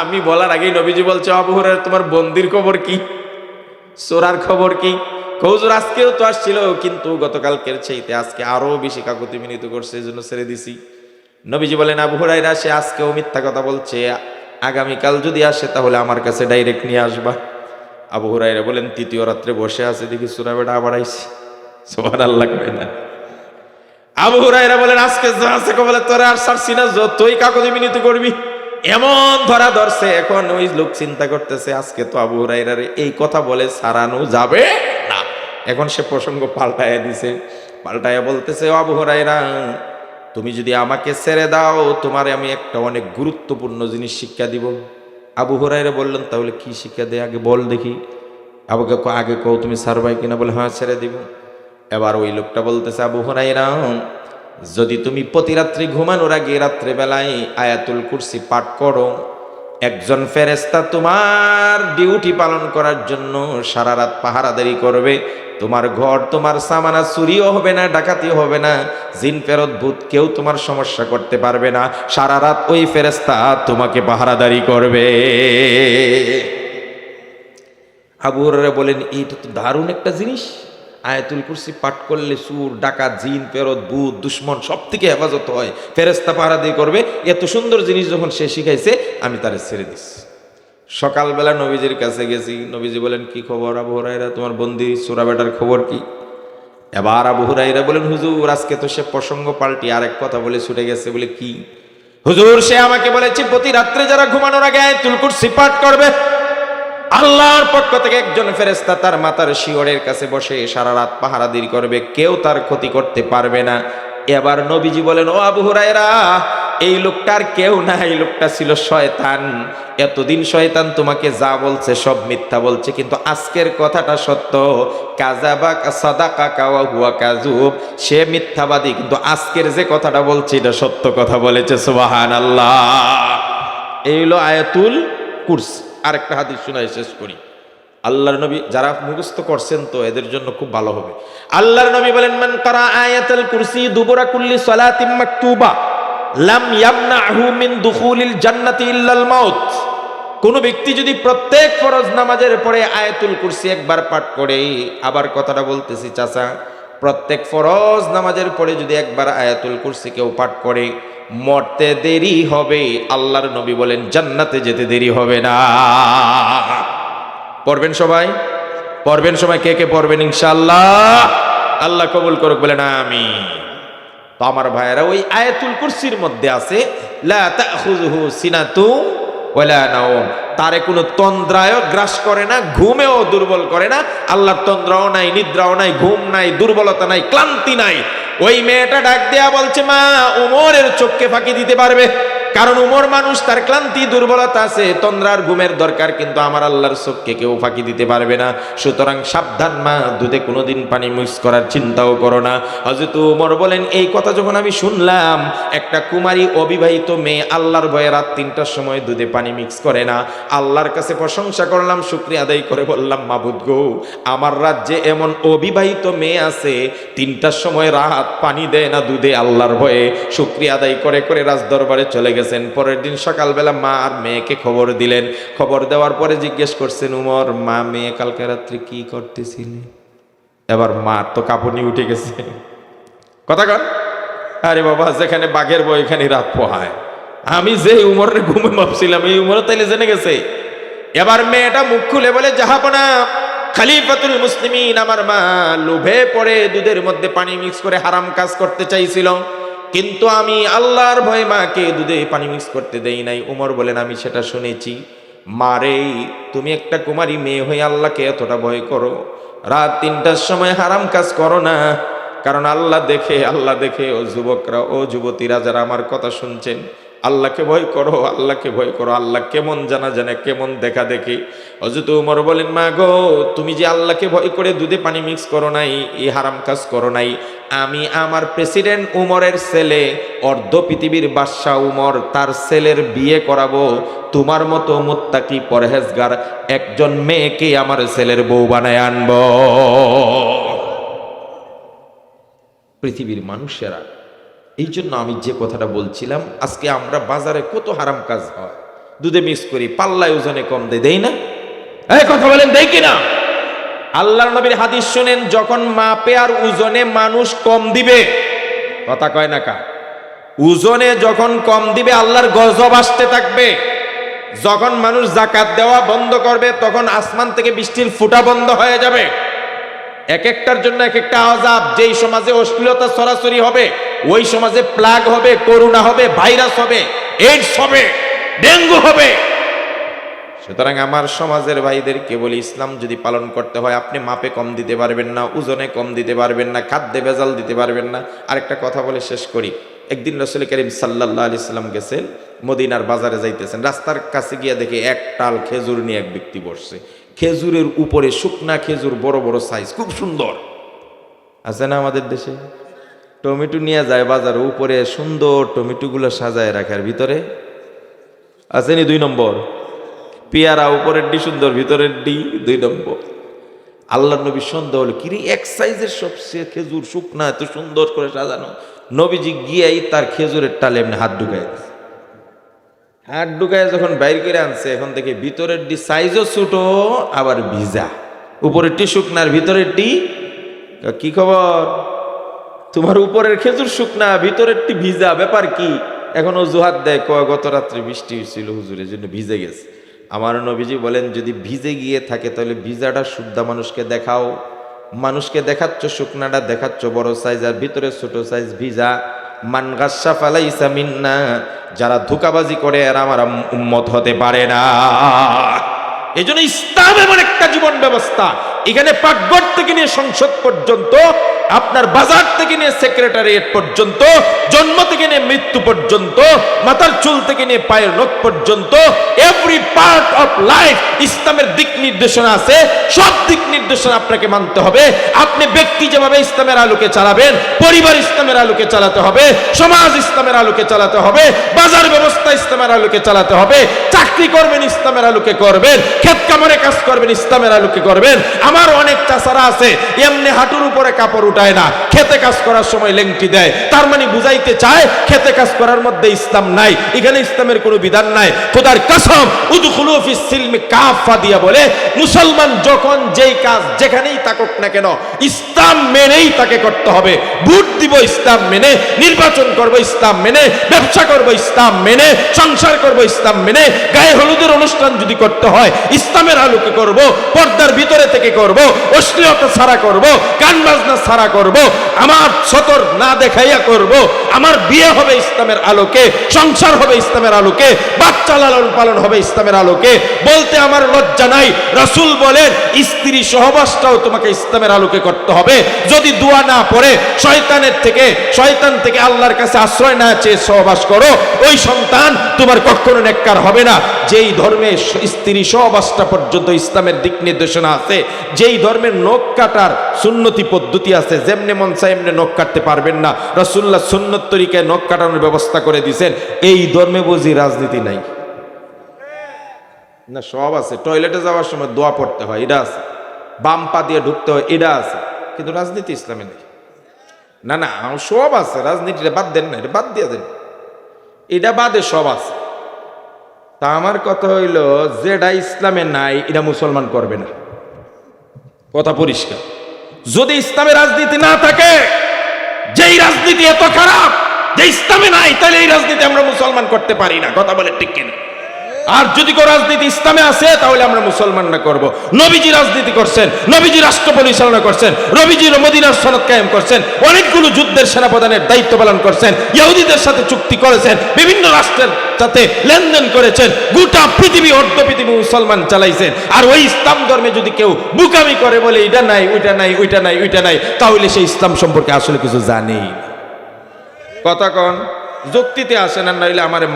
আমি বলার আগেই নবীজি বলছে, আবু হুরায়রা তোমার বন্দির খবর কি, চোরার খবর কি? হুজুর আজকেও তো আসছিল, কিন্তু গতকালকের চাইতে আজকে আরো বেশি কাকুতি মিনতি করছে, এই জন্য ছেড়ে দিছি। নবীজি বলেন, আবু হুরায়রা সে আজকেও মিথ্যা কথা বলছে, আগামীকাল যদি আসে তাহলে আমার কাছে ডাইরেক্ট নিয়ে আসবা। আবু হুরায়রা বলেন, তৃতীয় রাত্রে বসে আছে, দেখি চোরা বেটা আবার আইছে। সুবহানাল্লাহ কয় না? আবু হুরায়রা বলেন, আজকে যা আছে বলে তোরা আর ছাড়ছি না, যতই কাকুতি মিনতি করবি। এমন ধরা ধরছে, এখন ওই লোক চিন্তা করতেছে, আজকে তো আবু হুরায়রার এই কথা বলে ছাড়ানো যাবে না। এখন সে প্রসঙ্গ পাল্টায়া দিছে, পাল্টায়া বলতেছে, আবু হুরায়রা তুমি যদি আমাকে ছেড়ে দাও, তোমার আমি একটা অনেক গুরুত্বপূর্ণ জিনিস শিক্ষা দিব। আবু হুরায়রা বললেন, তাহলে কি শিক্ষা দেয় আগে বল দেখি। আগে কও তুমি ছাড়বাই কিনা? বলে হ্যাঁ, ছেড়ে দিব। এবার ওই লোকটা বলতেছে, আবু হুরায়রা যদি তুমি প্রতি রাত্রি ঘুমানোর আগে রাত্রে বেলায় আয়াতুল কুরসি পাঠ করো, একজন ফেরেশতা তোমার ডিউটি পালন করার জন্য সারা রাত পাহারাদারি করবে। তোমার ঘর, তোমার সামানা চুরিও হবে না, ডাকাতিও হবে না, জিন ফেরত ভূত কেউ তোমার সমস্যা করতে পারবে না। সারা রাত ওই ফেরেশতা তোমাকে পাহারাদারি করবে। আবু হুরায়রা বলেন, এইটা তো দারুণ একটা জিনিস। আয়াতুল কুরসি পাঠ করলে চোর, ডাকাত, জিন ফেরত ভূত দুশ্মন সব থেকে হেফাজত হয়, ফেরেশতা পাহারাদারি করবে। এত সুন্দর জিনিস যখন সে শিখাইছে, আমি তারে ছেড়ে দিচ্ছি। সকালবেলা নবীজির কাছে গেছি, নবীজি বলেন, কি খবর আবু হুরায়রা, তোমার বন্দি চোরা বেটার খবর কি? এবার আবু হুরাইরা বলেন, হুজুর আজকে তো সে প্রসঙ্গ পাল্টি আরেক কথা বলে ছুটে গেছে। বলে কি? হুজুর সে আমাকে বলেছে প্রতি রাত্রে যারা ঘুমানোর আগে আয়াতুল কুরসি পাঠ করবে, আল্লাহর পক্ষ থেকে একজন ফেরেশতা তার মাথার শিয়রের কাছে বসে সারা রাত পাহারাদারি করবে, কেউ তার ক্ষতি করতে পারবে না। এবার নবীজি বলেন, ও আবু হুরায়রা, এই লোকটার কেউ না, এই লোকটা ছিল শয়তান। এতদিন শয়তান তোমাকে যা বলছে সব মিথ্যা বলছে, কিন্তু আজকের কথাটা সত্য। কাযাবা সাদাকা ওয়া হুয়া কাযুব, সে মিথ্যাবাদী, কিন্তু আজকের যে কথাটা বলছে এটা সত্য কথা বলেছে। সুবহানাল্লাহ। এই হলো আয়াতুল কুরসি। আরেকটা হাদিস শোনাই শেষ করি। আল্লাহর নবী, যারা মুখস্থ করছেন তো এদের জন্য খুব ভালো হবে। আল্লাহর নবী বলেন, মান কারা আয়াতুল কুরসি দুবুরা কুল্লি সালাতিন মাকতুবা লাম ইয়ামনাহু মিন দুখুলিল জান্নাতি ইল্লাল মাউত। কোন ব্যক্তি যদি প্রত্যেক ফরজ নামাজের পরে আয়াতুল কুরসি একবার পাঠ করে, আবার কথাটা বলতেছি চাচা, প্রত্যেক ফরজ নামাজের পরে যদি একবার আয়াতুল কুরসি কেউ পাঠ করে, মরতে দেরি হবে, আল্লাহর নবী বলেন জান্নাতে যেতে দেরি হবে না। পড়বেন সবাই, পড়বেন সবাই, কে কে পড়বেন ইনশাআল্লাহ? আল্লাহ কবুল করুক, বলেন আমিন। তো আমার ভাইয়েরা, ওই আয়াতুল কুরসির মধ্যে আছে লা তাখুযুহু সিনাতুম ওয়ালা নাওম, তারে কোনো তন্দ্রায় গ্রাস করে না, ঘুমেও দুর্বল করে না। আল্লাহর তন্দ্রাও নাই, নিদ্রাও নাই, ঘুম নাই, দুর্বলতা নাই, ক্লান্তি নাই। ওই মেয়েটা ডাক দেয়া বলছে, মা উমরের চোখকে ফাঁকি দিতে পারবে, কারণ উমর মানুষ, তার ক্লান্তি দুর্বলতা আছে, তন্দ্রার ঘুমের দরকার, কিন্তু আমার আল্লাহর চোখকে কেউ ফাঁকি দিতে পারবে না। সুতরাং সাবধান মা, দুধে কোনোদিন পানি মিক্স করার চিন্তাও করো না। হযরত উমর বলেন, এই কথা যখন আমি শুনলাম, একটা কুমারী অবিবাহিত মেয়ে আল্লাহর ভয়ে রাত 3টার সময় দুধে পানি মিক্স করে না, আল্লাহর কাছে প্রশংসা করলাম, শুকরিয়া আদায় করে বললাম, মাবুদ গো, আমার রাজ্যে এমন অবিবাহিত মেয়ে আছে 3টার সময় রাত পানি দেয় না দুধে, আল্লাহর ভয়ে। শুকরিয়া আদায় করে করে রাজ দরবারে চলে গেছেন। পরের দিন সকালবেলা মা আর মেয়েকে খবর দিলেন। খবর দেওয়ার পরে জিজ্ঞেস করছেন, উমর, মা মেয়ে কালকে রাত্রে কি করতেছিলে? এবার মা তো কাঁপুনি উঠে গেছে। কথা কর, আরে বাবা, যেখানে বাঘের বই এখানে রাত পোহায়, আমি যে উমরের ঘুমে ভাবছিলাম এই উমর তাইলে জেনে গেছে। এবার মেয়েটা মুখ খুলে বলে, জাহাপনা খলিফাতুল মুসলিমিন, আমার মা লোভে পড়ে দুধের মধ্যে পানি মিক্স করে হারাম কাজ করতে চাইছিল, কিন্তু আমি আল্লাহর ভয়ে মাকে দুধে পানি মিক্স করতে দেই নাই। উমর বলেন, আমি সেটা শুনেছি। মারে, তুমি একটা কুমারী মেয়ে হয়ে আল্লাহকে এতটা ভয় করো, রাত 3টার সময় হারাম কাজ করো না, কারণ আল্লাহ দেখে, আল্লাহ দেখে। ও যুবকরা, ও যুবতীরা যারা আমার কথা শুনছেন, আল্লাহকে ভয় করো, আল্লাহকে ভয় করো। আল্লাহ কেমন জানা জানে, কেমন দেখা দেখি। হযরত উমর বলেন, মা গো, তুমি যে আল্লাহকে ভয় করে দুধে পানি মিক্স করো নাই, এই হারাম কাজ করো নাই, আমি আমার প্রেসিডেন্ট উমরের ছেলে, অর্ধ পৃথিবীর বাদশাহ উমর, তার ছেলের বিয়ে করাবো। তোমার মতো মুত্তাকি পরহেজগার একজন মেয়েকে আমার ছেলের বউ বানায় আনবো। পৃথিবীর মানুষেরা, এই জন্য আমি যে কথাটা বলছিলাম, আজকে আমরা বাজারে কত হারাম কাজ হয়, দুধে মিক্স করি, পাল্লায় ওজনে কম দেই না? এই কথা বলেন, দেই কিনা? আল্লাহর নবীর হাদিস শুনেন, যখন মাপে আর ওজনে মানুষ কম দিবে, কথা কয় না কা, ওজনে যখন কম দিবে আল্লাহর গজব আসতে থাকবে। যখন মানুষ যাকাত দেওয়া বন্ধ করবে, তখন আসমান থেকে বৃষ্টির ফুটা বন্ধ হয়ে যাবে। এক একটার জন্য এক একটা আযাব। যেই সমাজে অশ্লীলতা ছড়াছড়ি হবে, ওই সমাজে প্লাগ হবে, করোনা হবে, ভাইরাস হবে, এইডস হবে, ডেঙ্গু হবে। সুতরাং আমার সমাজের ভাইদেরকে বলি, ইসলাম যদি পালন করতে হয়, আপনি মাপে কম দিতে পারবেন না, ওজনে কম দিতে পারবেন না, খাদ্যে ভেজাল দিতে পারবেন না। আরেকটা কথা বলে শেষ করি। একদিন রাসূল করিম সাল্লাল্লাহু আলাইহি সাল্লাম গেছেন, মদিনার বাজারে যাইতেছেন, রাস্তার কাছে গিয়ে দেখে এক টাল খেজুর নিয়ে এক ব্যক্তি বসছে। খেজুরের উপরে শুকনা খেজুর, বড় বড় সাইজ, খুব সুন্দর। আছে না আমাদের দেশে? টমেটো নিয়ে যায় বাজারে, উপরে সুন্দর টমেটোগুলো সাজায় রাখার, ভিতরে আসেনি 2 নম্বর পেয়ারা, উপরের ডি সুন্দর, ভিতরের ডি 2 নম্বর। আল্লাহর নবী সন্দেহ হলো, কিরে এক সাইজের সবচেয়ে খেজুর শুকনা, এত সুন্দর করে সাজানো। নবীজি গিয়েই তার খেজুরের টালে এমনি হাত ঢুকায় দিয়েছে। হাত ঢুকায় যখন বাইর করে আনছে, এখন দেখে ভিতরের ডি সাইজও ছোট, আবার ভিজা, উপরের টি শুকনার, ভিতরের টি। কি খবর, তোমার উপরের খেজুর শুকনা, ভিতরের টি ভিজা, ব্যাপার কি? এখন অজুহাত দেয়, গত রাত্রে বৃষ্টি হয়েছিল হুজুরের জন্য ভিজে গেছে। আমার নবীজি বলেন, যদি ভিজে গিয়ে থাকে তাহলে ভিজাটা শুদ্ধা মানুষকে দেখাও, মানুষকে দেখাচ্ছ শুকনাটা দেখাচ্ছ বড় সাইজ আর ভিতরে ছোট সাইজ ভিজা। মান গাস্সা ফালাইসা মিন্না, যারা ধোঁকাবাজি করে এরা আমার উম্মত হতে পারে না। এই জন্য ইসলাম এমন একটা জীবন ব্যবস্থা, এখানে পাকঘর থেকে নিয়ে সংসদ পর্যন্ত, আপনার বাজার থেকে নিয়ে সেক্রেটারিয়েট পর্যন্ত, জন্ম থেকে নিয়ে মৃত্যু পর্যন্ত, মাথার চুল থেকে নিয়ে পায়ের নখ পর্যন্ত, এভরি পার্ট অফ লাইফ ইসলামের দিক নির্দেশনা আছে। সব দিক নির্দেশনা আপনাকে মানতে হবে। আপনি ব্যক্তি যেভাবে ইসলামের আলোকে চালাবেন, পরিবার ইসলামের আলোকে চালাতে হবে, সমাজ ইসলামের আলোকে চালাতে হবে, বাজার ব্যবস্থা ইসলামের আলোকে চালাতে হবে, চাকরি করবেন ইসলামের আলোকে করবেন, ক্ষেত কামড়ে কাজ করবেন ইসলামের আলোকে করবেন। আমার অনেক চাষারা আছে এমনি হাঁটুর উপরে কাপড় উঠায় না, খেতে কাজ করার সময় লেংটি দেয়। তার মানে বুঝাইতে চায় খেতে কাজ করার মধ্যে ইসলাম নাই, এখানে ইসলামের কোনো বিধান নাই। খোদার কসম, উদখুলু ফিস সিলমি কাফা দিয়া বলে মুসলমান যখন যেই কাজ যেখানেই থাকুক না কেন ইসলাম মেনেই তাকে করতে হবে। ভোট দিব ইসলাম মেনে, নির্বাচন করব ইসলাম মেনে, ব্যবসা করব ইসলাম মেনে, সংসার করব ইসলাম মেনে, গায়ে হলুদের অনুষ্ঠান যদি করতে হয় ইসলামের আলোকে করব, পর্দার ভিতরে থেকে করব, অশ্লীলতা ছাড়া করব, গান বাজনা ছাড়া করব, আমার সতর না দেখাইয়া করব, আমার বিয়ে হবে ইসলামের আলোকে, সংসার হবে ইসলামের আলোকে, বাচ্চা লালন পালন হবে ইসলামের আলোকে। বলতে আমার লজ্জা নাই, রাসূল বলেন স্ত্রী সহবাসটাও তোমাকে ইসলামের আলোকে করতে হবে। যদি দোয়া না পড়ে শয়তান থেকে আল্লাহর কাছে আশ্রয় না চেয়ে সহবাস করো, ওই সন্তান তোমার কখনো নেককার হবে না। যেই ধর্মে স্ত্রী সহবাসটা পর্যন্ত ইসলামের দিক নির্দেশনা আছে, যেই ধর্মের নখ কাটার সুন্নতি পদ্ধতি আছে, যেমনে মন চায় এমনি নখ কাটতে পারবেন না, রাসূলুল্লাহ সুন্নত তরিকায় নখ কাটানোর ব্যবস্থা করে দিয়েছেন। এই ধর্মে বুঝি রাজনীতি নাই না? সব আছে। টয়লেটে যাওয়ার সময় দোয়া পড়তে হয়, এটা আছে। বাম পা দিয়ে ঢুকতে হয়, এটা আছে। কিন্তু রাজনীতি ইসলামে নেই। না না, সব আছে। রাজনীতিটা বাদ দেন না, এটা বাদ দিয়ে দেন, এটা বাদে সব আছে। তা আমার কথা হইল, যেটা ইসলামে নাই এটা মুসলমান করবে না, কথা পরিষ্কার। যদি ইসলামে রাজনীতি না থাকে, যেই রাজনীতি এত খারাপ যে ইসলামে নাই, তাহলে এই রাজনীতি আমরা মুসলমান করতে পারি না, কথা বলে ঠিক কিনা? আর যদি কোন রাজনীতি ইসলামে আছে তাহলে আমরা মুসলমানরা করব। নবীজি রাজনীতি করছেন, নবীজি রাষ্ট্র পরিচালনা করছেন, নবীজি মদিনার সনদ কায়েম করছেন, অনেকগুলো যুদ্ধের সেনাপ্রধানের দায়িত্ব পালন করছেন, ইহুদিদের সাথে চুক্তি করেছেন, বিভিন্ন রাষ্ট্রের সাথে লেনদেন করেছেন, গোটা পৃথিবী অর্ধ পৃথিবী মুসলমান চালাইছেন। আর ওই ইসলাম ধর্মে যদি কেউ বুকামি করে বলে এটা নাই, ওইটা নাই, ওইটা নাই, ওইটা নাই, তাহলে সেই ইসলাম সম্পর্কে আসলে কিছু জানেই না। কথা কন, যুক্তিতে আসেন, আর নইলে আমারে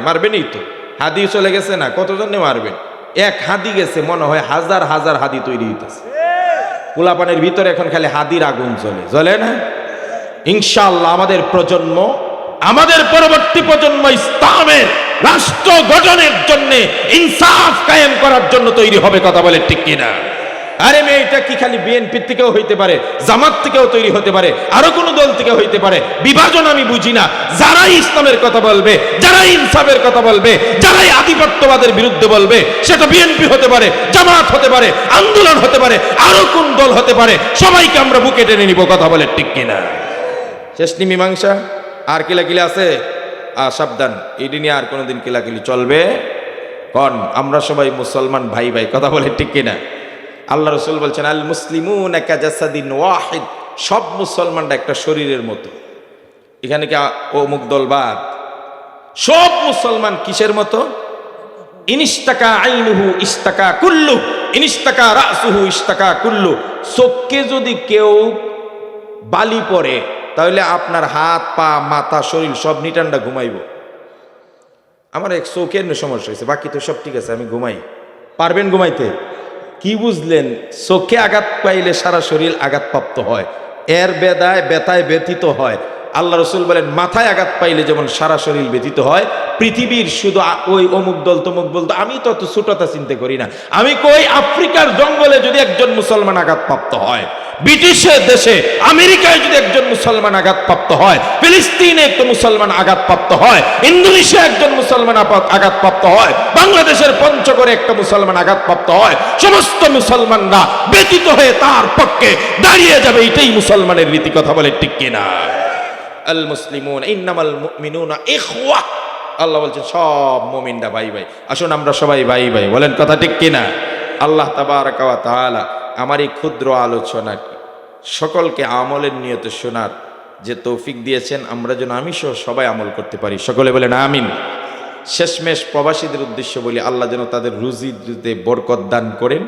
মারবেনই তো। হাদি চলে গেছে না, কতজনে মারবেন? এক হাদি গেছে, মনে হয় হাজার হাজার হাদি তৈরি হইতেছে। পোলাপানের ভিতরে এখন খালি হাদির আগুন জ্বলে না? ইনশাআল্লাহ আমাদের প্রজন্ম, আমাদের পরবর্তী প্রজন্ম ইসলামের রাষ্ট্র গঠনের জন্য, ইনসাফ কায়েম করার জন্য তৈরি হবে, কথা বলে ঠিক কিনা? আরে মেয়েটা কি খালি বিএনপি থেকেও হইতে পারে, জামাত থেকেও তৈরি হতে পারে, আরো কোনো দল থেকে হইতে পারে। বিভাজন আমি বুঝি না। যারাই ইসলামের কথা বলবে, যারাই ইনসাফের কথা বলবে, যারাই আধিপত্যবাদের বিরুদ্ধে বলবে, সেটা বিএনপি হতে পারে, জামাত হতে পারে, আন্দোলন হতে পারে, আরো কোন দল হতে পারে, সবাইকে আমরা বুকে টেনে নিব, কথা বলে ঠিক কিনা? শেষ নি মীমাংসা? আর কিলাকিলি আছে? সাবধান, এটি নিয়ে আর কোনোদিন কিলাকিলি চলবে কন? আমরা সবাই মুসলমান ভাই ভাই, কথা বলে ঠিক কিনা? আল্লাহ রসুল বলছেন আল মুসলিমুনা কাজাসাদিন ওয়াহিদ, সব মুসলমানরা একটা শরীরের মতো। এখানে কি অমুক দলবাদ? সব মুসলমান কিসের মতো? ইনিস্তাকা আইনুহু ইস্তাকা কুল্লু, ইনিস্তাকা রাসুহু ইস্তাকা কুল্লু। চোখকে যদি কেউ বালি পরে তাহলে আপনার হাত পা মাথা শরীর সব নিটান্ডা ঘুমাইব। আমার এক চোখের সমস্যা হয়েছে, বাকি তো সব ঠিক আছে, আমি ঘুমাই। পারবেন ঘুমাইতে? কি বুঝলেন? চোখে আঘাত পাইলে সারা শরীর আঘাতপ্রাপ্ত হয়, এর ব্যথায় ব্যথিত হয়। আল্লাহ রসুল বলেন মাথায় আঘাত পাইলে যেমন সারা শরীর ব্যথিত হয়, পৃথিবীর শুধু ওই অমুক দল তমুক বলতো, আমি তো অত ছোটতা চিন্তা করি না। আমি কই আফ্রিকার জঙ্গলে যদি একজন মুসলমান আঘাতপ্রাপ্ত হয়, ব্রিটিশের দেশে আমেরিকায় যদি একজন মুসলমান আঘাতপ্রাপ্ত হয়, ফিলিস্তিনে একটা মুসলমান আঘাতপ্রাপ্ত হয়, ইন্দোনেশিয়া একজন মুসলমান আঘাতপ্রাপ্ত হয়, বাংলাদেশের পঞ্চগড়ে একটা মুসলমান আঘাতপ্রাপ্ত হয়, সমস্ত মুসলমানরা ব্যতীত হয়ে তার পক্ষে দাঁড়িয়ে যাবে। এটাই মুসলমানের রীতি, কথা বলে ঠিক কিনা? আল মুসলিমুন ইন্নামাল মুমিনুনা ইখওয়া, আল্লাহ বলছেন সব মুমিনরা ভাই ভাই। আসুন আমরা সবাই ভাই ভাই, বলেন কথা ঠিক কিনা? আল্লাহ তাবারাকা ওয়া তাআলা আমার এই ক্ষুদ্র আলোচনা সকলকে আমলের নিয়তে শোনার যে তৌফিক দিয়েছেন, আমরা যেন আমি সহ সবাই আমল করতে পারি। সকলে বলেন আমিন। শেষমেশ প্রবাসীদের উদ্দেশ্য বলি, আল্লাহ যেন তাদের রুজিতে বরকত দান করেন,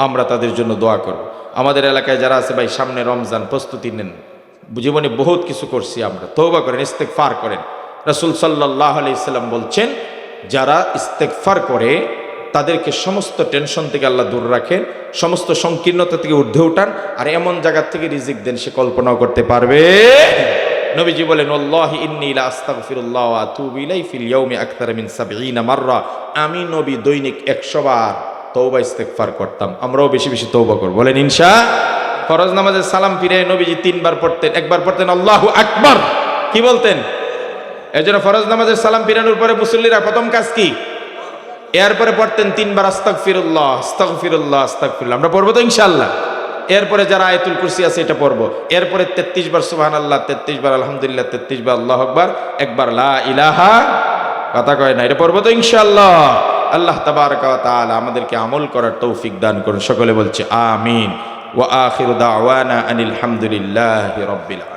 আমরা তাদের জন্য দোয়া করব। আমাদের এলাকায় যারা আছে ভাই, সামনে রমজান, প্রস্তুতি নেন। জীবনে বহুত কিছু করছি আমরা, তওবা করেন, ইস্তেগফার করেন। রাসূল সাল্লাল্লাহু আলাইহি সাল্লাম বলছেন, যারা ইস্তেগফার করে তাদেরকে সমস্ত টেনশন থেকে আল্লাহ দূর রাখেন, সমস্ত সংকীর্ণতা থেকে ঊর্ধ্বে উঠান, আর এমন জায়গা থেকে রিজিক দেন সে কল্পনাও করতে পারবে। নবীজি বলেন, আল্লাহি ইন্নী লা আস্তাগফিরুল্লাহ ওয়া আতুবু ইলাইহি ফিল ইয়াউমি আকতার মিন ৭০ মাররা। আমি নবী দৈনিক ১০০ বার তওবা ইস্তেগফার করতাম। আমরাও বেশি বেশি তওবা করব, বলেন ইনশাআল্লাহ। ফরজ নামাজে সালাম ফিরে নবীজি ৩ বার পড়তেন। একবার পড়তেন আল্লাহু আকবার, কি বলতেন? এজন্য ফরজ নামাজের সালাম ফিরানোর পরে মুসল্লিরা প্রথম কাজ কি? এরপরে পড়তেন ৩ বার আস্তাগফিরুল্লাহ আস্তাগফিরুল্লাহ আস্তাগফিরুল্লাহ। আমরা পড়বো তো ইনশাআল্লাহ। এরপরে যারা আয়াতুল কুরসি আছে এটা পড়বো। এরপরে ৩৩ বার সুবহানাল্লাহ, ৩৩ বার আলহামদুলিল্লাহ, ৩৩ বার আল্লাহু আকবার, একবার লা ইলাহা, কথা কয় না, এটা পড়বো তো ইনশাআল্লাহ। আল্লাহ তাবারক ওয়া তাআলা আমাদেরকে আমল করার তৌফিক দান করুন। সকলে বলছে আমিন। ওয়া আখিরু দাওয়ানা আনিল হামদুলিল্লাহি রাব্বিল আলামিন।